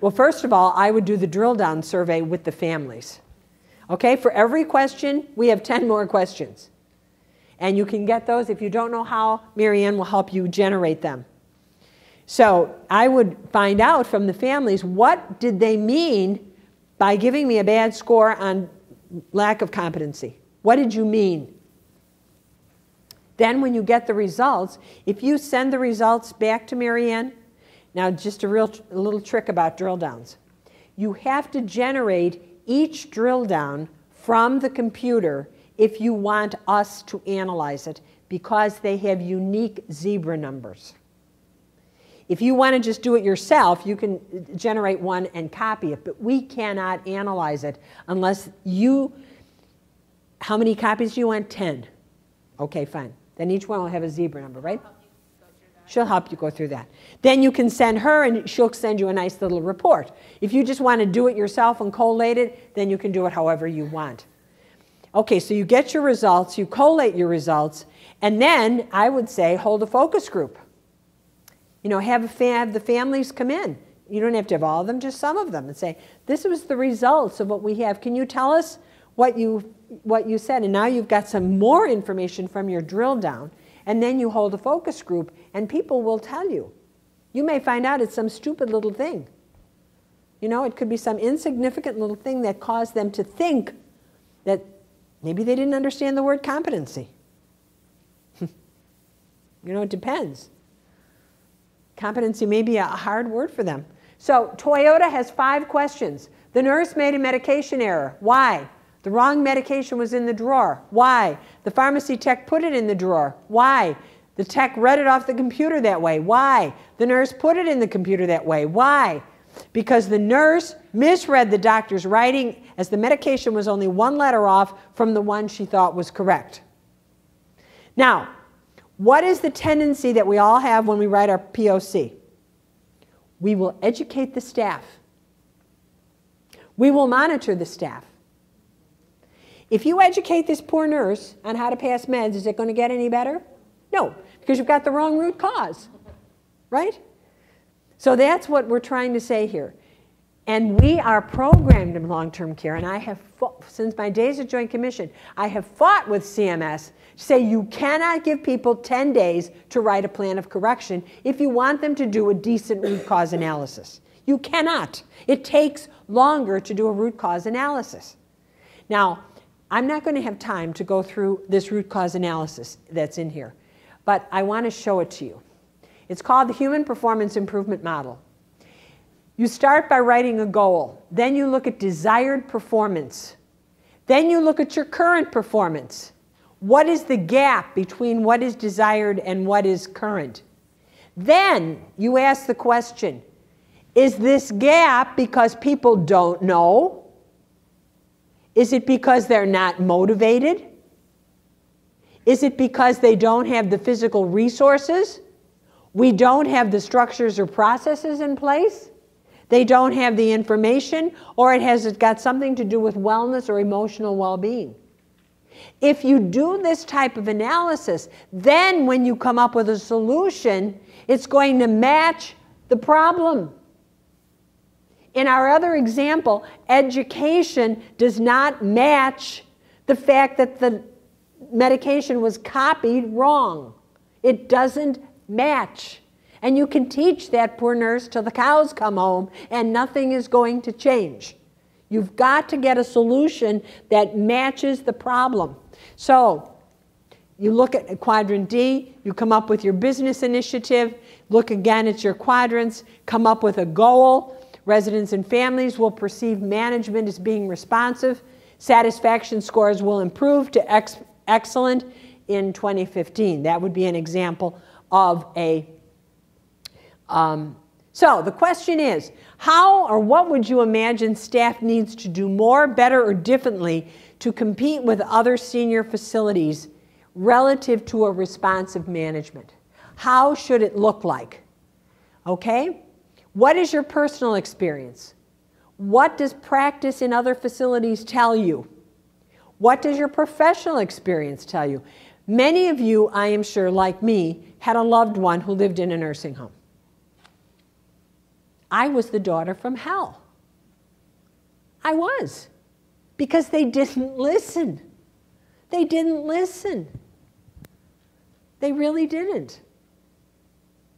Well, first of all, I would do the drill down survey with the families. Okay, for every question, we have 10 more questions. And you can get those. If you don't know how, Mary Ann will help you generate them. So I would find out from the families, what did they mean by giving me a bad score on lack of competency? What did you mean? Then when you get the results, if you send the results back to Marianne, now just a little trick about drill downs. You have to generate each drill down from the computer if you want us to analyze it, because they have unique zebra numbers. If you want to just do it yourself, you can generate one and copy it, but we cannot analyze it unless you, how many copies do you want? 10. Okay, fine. Then each one will have a zebra number, right? She'll help you go through that. Then you can send her and she'll send you a nice little report. If you just want to do it yourself and collate it, then you can do it however you want. Okay, so you get your results, you collate your results, and then I would say hold a focus group. You know, have the families come in. You don't have to have all of them, just some of them, and say, this was the results of what we have. Can you tell us what you said? And now you've got some more information from your drill down, and then you hold a focus group, and people will tell you. You may find out it's some stupid little thing. You know, it could be some insignificant little thing that caused them to think that maybe they didn't understand the word competency. You know, it depends. Competency may be a hard word for them. So Toyota has 5 questions. The nurse made a medication error. Why? The wrong medication was in the drawer. Why? The pharmacy tech put it in the drawer. Why? The tech read it off the computer that way. Why? The nurse put it in the computer that way. Why? Because the nurse misread the doctor's writing, as the medication was only 1 letter off from the one she thought was correct. Now, what is the tendency that we all have when we write our POC? We will educate the staff. We will monitor the staff. If you educate this poor nurse on how to pass meds, is it going to get any better? No, because you've got the wrong root cause, right? So that's what we're trying to say here. And we are programmed in long-term care, and I have, since my days at Joint Commission, I have fought with CMS to say you cannot give people 10 days to write a plan of correction if you want them to do a decent root cause analysis. You cannot. It takes longer to do a root cause analysis. Now, I'm not going to have time to go through this root cause analysis that's in here, but I want to show it to you. It's called the Human Performance Improvement Model. You start by writing a goal. Then you look at desired performance. Then you look at your current performance. What is the gap between what is desired and what is current? Then you ask the question, is this gap because people don't know? Is it because they're not motivated? Is it because they don't have the physical resources? We don't have the structures or processes in place? They don't have the information, or has it got something to do with wellness or emotional well-being? If you do this type of analysis, then when you come up with a solution, it's going to match the problem. In our other example, education does not match the fact that the medication was copied wrong. It doesn't match. And you can teach that poor nurse till the cows come home and nothing is going to change. You've got to get a solution that matches the problem. So you look at quadrant D, you come up with your business initiative, look again at your quadrants, come up with a goal. Residents and families will perceive management as being responsive. Satisfaction scores will improve to excellent in 2015. That would be an example of a so the question is, how or what would you imagine staff needs to do more, better, or differently to compete with other senior facilities relative to a responsive management? How should it look like? Okay? What is your personal experience? What does practice in other facilities tell you? What does your professional experience tell you? Many of you, I am sure, like me, had a loved one who lived in a nursing home. I was the daughter from hell. I was. Because they didn't listen. They didn't listen. They really didn't.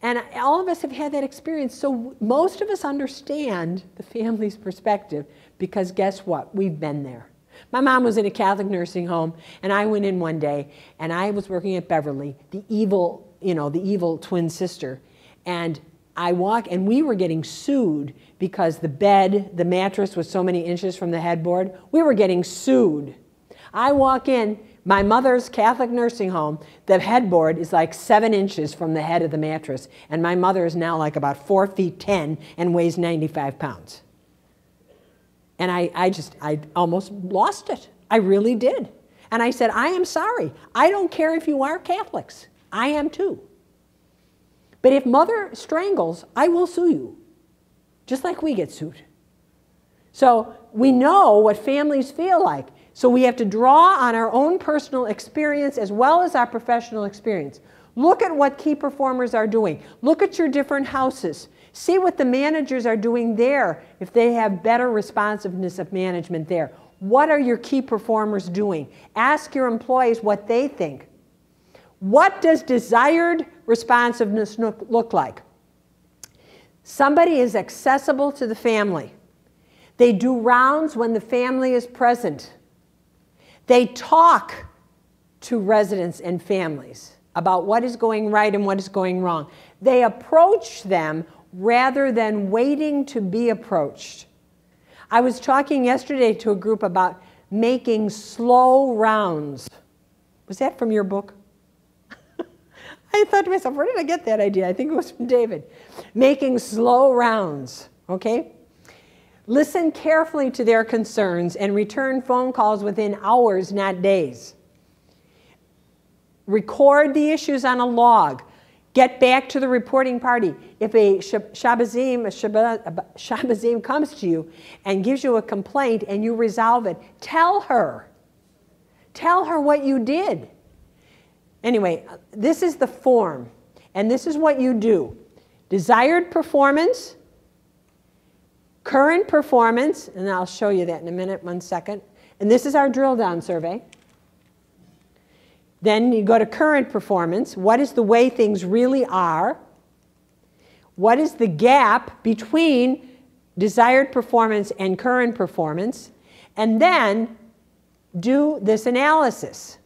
And all of us have had that experience. So most of us understand the family's perspective because guess what? We've been there. My mom was in a Catholic nursing home, and I went in one day, and I was working at Beverly, the evil, the evil twin sister, and and we were getting sued because the mattress was so many inches from the headboard. We were getting sued. I walk in, my mother's Catholic nursing home, the headboard is like 7 inches from the head of the mattress, and my mother is now like about 4 feet 10 and weighs 95 pounds. And I almost lost it. I really did. And I said, I am sorry. I don't care if you are Catholics. I am too. But if mother strangles, I will sue you, just like we get sued. So we know what families feel like. So we have to draw on our own personal experience as well as our professional experience. Look at what key performers are doing. Look at your different houses. See what the managers are doing there, if they have better responsiveness of management there. What are your key performers doing? Ask your employees what they think. What does desired responsiveness look like? Somebody is accessible to the family. They do rounds when the family is present. They talk to residents and families about what is going right and what is going wrong. They approach them rather than waiting to be approached. I was talking yesterday to a group about making slow rounds. Was that from your book? I thought to myself, where did I get that idea? I think it was from David. Making slow rounds, okay? Listen carefully to their concerns and return phone calls within hours, not days. Record the issues on a log. Get back to the reporting party. If a Shabazim comes to you and gives you a complaint and you resolve it, tell her. Tell her what you did. Anyway, this is the form, and this is what you do. Desired performance, current performance, and I'll show you that in a minute, 1 second. And this is our drill down survey. Then you go to current performance. What is the way things really are? What is the gap between desired performance and current performance? And then do this analysis.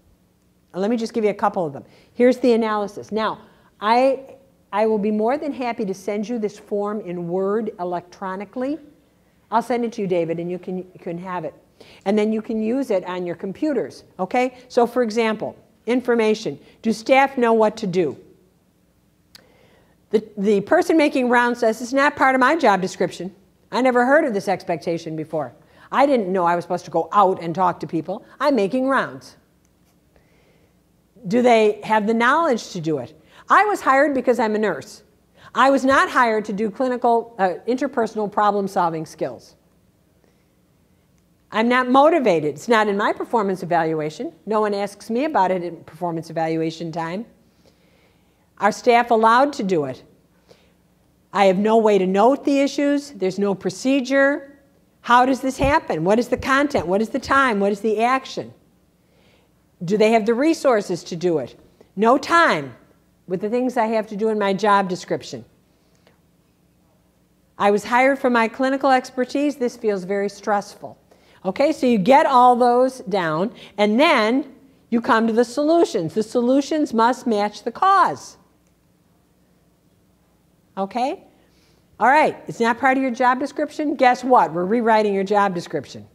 Let me just give you a couple of them. Here's the analysis. Now, I will be more than happy to send you this form in Word electronically. I'll send it to you, David, and you can have it. And then you can use it on your computers, okay? So for example, information. Do staff know what to do? The person making rounds says, it's not part of my job description. I never heard of this expectation before. I didn't know I was supposed to go out and talk to people. I'm making rounds. Do they have the knowledge to do it? I was hired because I'm a nurse. I was not hired to do clinical, interpersonal problem-solving skills. I'm not motivated. It's not in my performance evaluation. No one asks me about it in performance evaluation time. Are staff allowed to do it? I have no way to note the issues. There's no procedure. How does this happen? What is the content? What is the time? What is the action? Do they have the resources to do it? No time with the things I have to do in my job description. I was hired for my clinical expertise. This feels very stressful. Okay, so you get all those down, and then you come to the solutions. The solutions must match the cause. Okay? All right, it's not part of your job description. Guess what? We're rewriting your job description.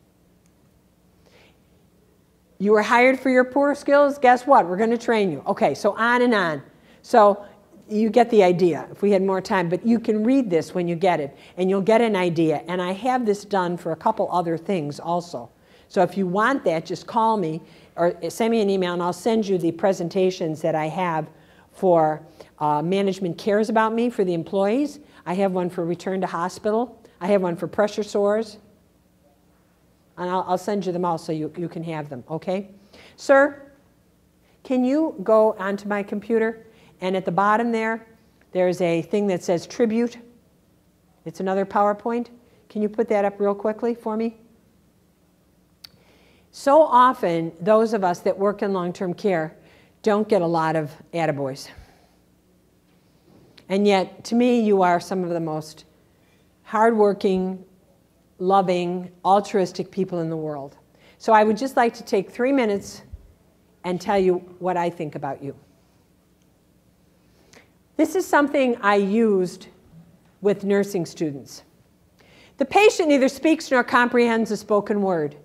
You were hired for your poor skills. Guess what? We're going to train you. Okay, so on and on. So you get the idea if we had more time, but you can read this when you get it, and you'll get an idea. And I have this done for a couple other things also. So if you want that, just call me or send me an email, and I'll send you the presentations that I have for Management Cares About Me for the employees. I have one for Return to Hospital. I have one for pressure sores. And I'll send you them all so you can have them, okay? Sir, can you go onto my computer? And at the bottom there's a thing that says Tribute. It's another PowerPoint. Can you put that up real quickly for me? So often, those of us that work in long-term care don't get a lot of attaboys. And yet, to me, you are some of the most hardworking, loving, altruistic people in the world. So I would just like to take 3 minutes and tell you what I think about you. This is something I used with nursing students. The patient neither speaks nor comprehends a spoken word.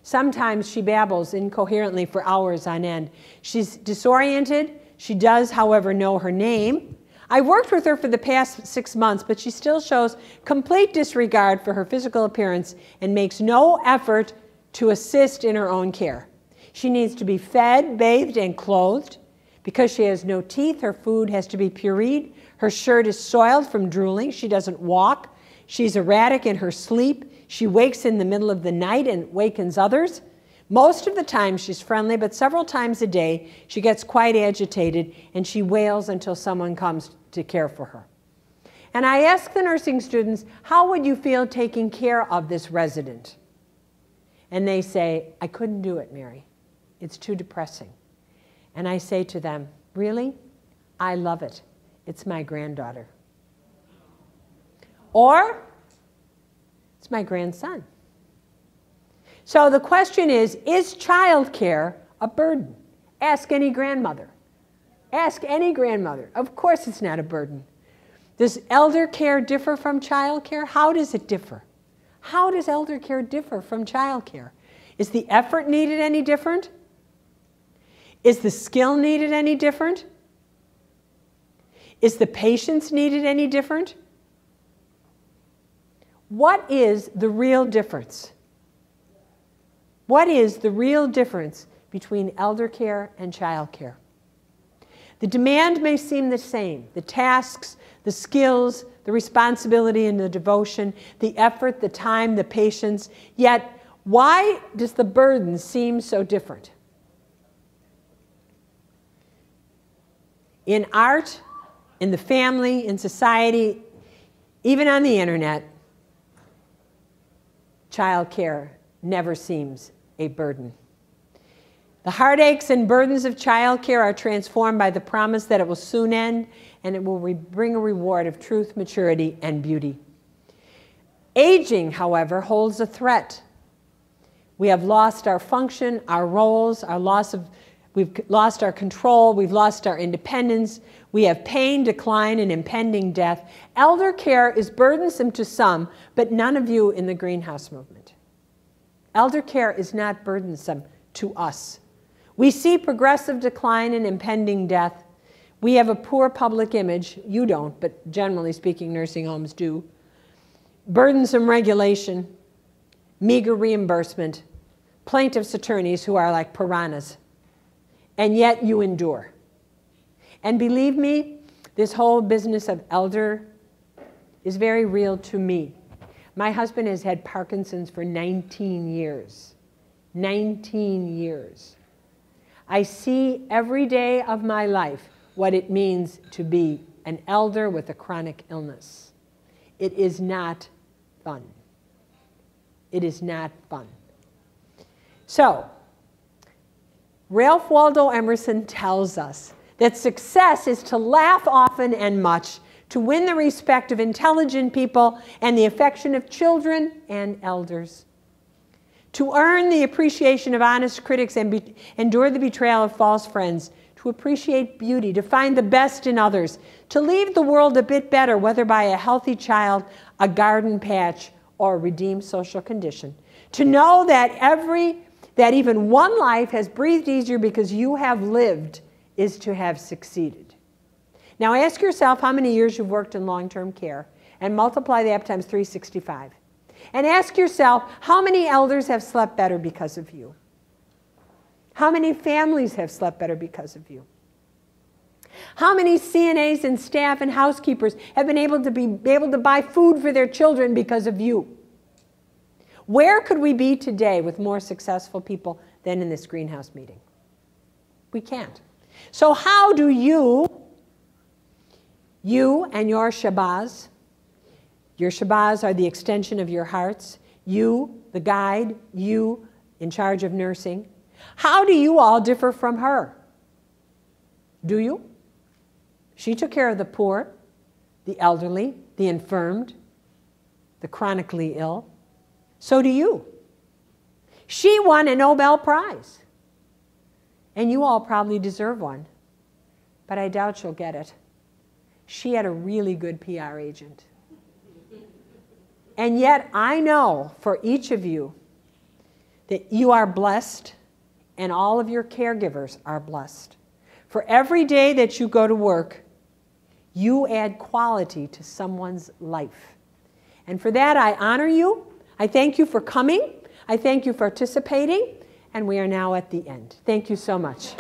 Sometimes she babbles incoherently for hours on end. She's disoriented. She does, however, know her name. I worked with her for the past 6 months, but she still shows complete disregard for her physical appearance and makes no effort to assist in her own care. She needs to be fed, bathed, and clothed. Because she has no teeth, her food has to be pureed. Her shirt is soiled from drooling. She doesn't walk. She's erratic in her sleep. She wakes in the middle of the night and wakens others. Most of the time she's friendly, but several times a day she gets quite agitated and she wails until someone comes to care for her. And I ask the nursing students, how would you feel taking care of this resident? And they say, I couldn't do it, Mary. It's too depressing. And I say to them, really? I love it. It's my granddaughter. Or, it's my grandson. So the question is childcare a burden? Ask any grandmother. Ask any grandmother. Of course it's not a burden. Does elder care differ from child care? How does it differ? How does elder care differ from child care? Is the effort needed any different? Is the skill needed any different? Is the patience needed any different? What is the real difference? What is the real difference between elder care and child care? The demand may seem the same. The tasks, the skills, the responsibility and the devotion, the effort, the time, the patience. Yet, why does the burden seem so different? In art, in the family, in society, even on the internet, child care never seems a burden. The heartaches and burdens of child care are transformed by the promise that it will soon end and it will bring a reward of truth, maturity, and beauty. Aging, however, holds a threat. We have lost our function, our roles, we've lost our control, we've lost our independence, we have pain, decline, and impending death. Elder care is burdensome to some, but none of you in the greenhouse movement. Elder care is not burdensome to us. We see progressive decline and impending death. We have a poor public image. You don't, but generally speaking, nursing homes do. Burdensome regulation, meager reimbursement, plaintiffs' attorneys who are like piranhas. And yet you endure. And believe me, this whole business of elder is very real to me. My husband has had Parkinson's for 19 years. 19 years. I see every day of my life what it means to be an elder with a chronic illness. It is not fun. It is not fun. So, Ralph Waldo Emerson tells us that success is to laugh often and much, to win the respect of intelligent people and the affection of children and elders, to earn the appreciation of honest critics and endure the betrayal of false friends, to appreciate beauty, to find the best in others, to leave the world a bit better, whether by a healthy child, a garden patch, or a redeemed social condition, to know that even one life has breathed easier because you have lived is to have succeeded. Now ask yourself how many years you've worked in long-term care and multiply that times 365. And ask yourself how many elders have slept better because of you. How many families have slept better because of you? How many CNAs and staff and housekeepers have been able to buy food for their children because of you? Where could we be today with more successful people than in this greenhouse meeting? We can't. So how do you and your Shabazz are the extension of your hearts, you, the guide, you in charge of nursing, how do you all differ from her? Do you? She took care of the poor, the elderly, the infirmed, the chronically ill. So do you. She won a Nobel Prize. And you all probably deserve one. But I doubt she'll get it. She had a really good PR agent. And yet I know for each of you that you are blessed and all of your caregivers are blessed. For every day that you go to work, you add quality to someone's life. And for that, I honor you. I thank you for coming. I thank you for participating. And we are now at the end. Thank you so much.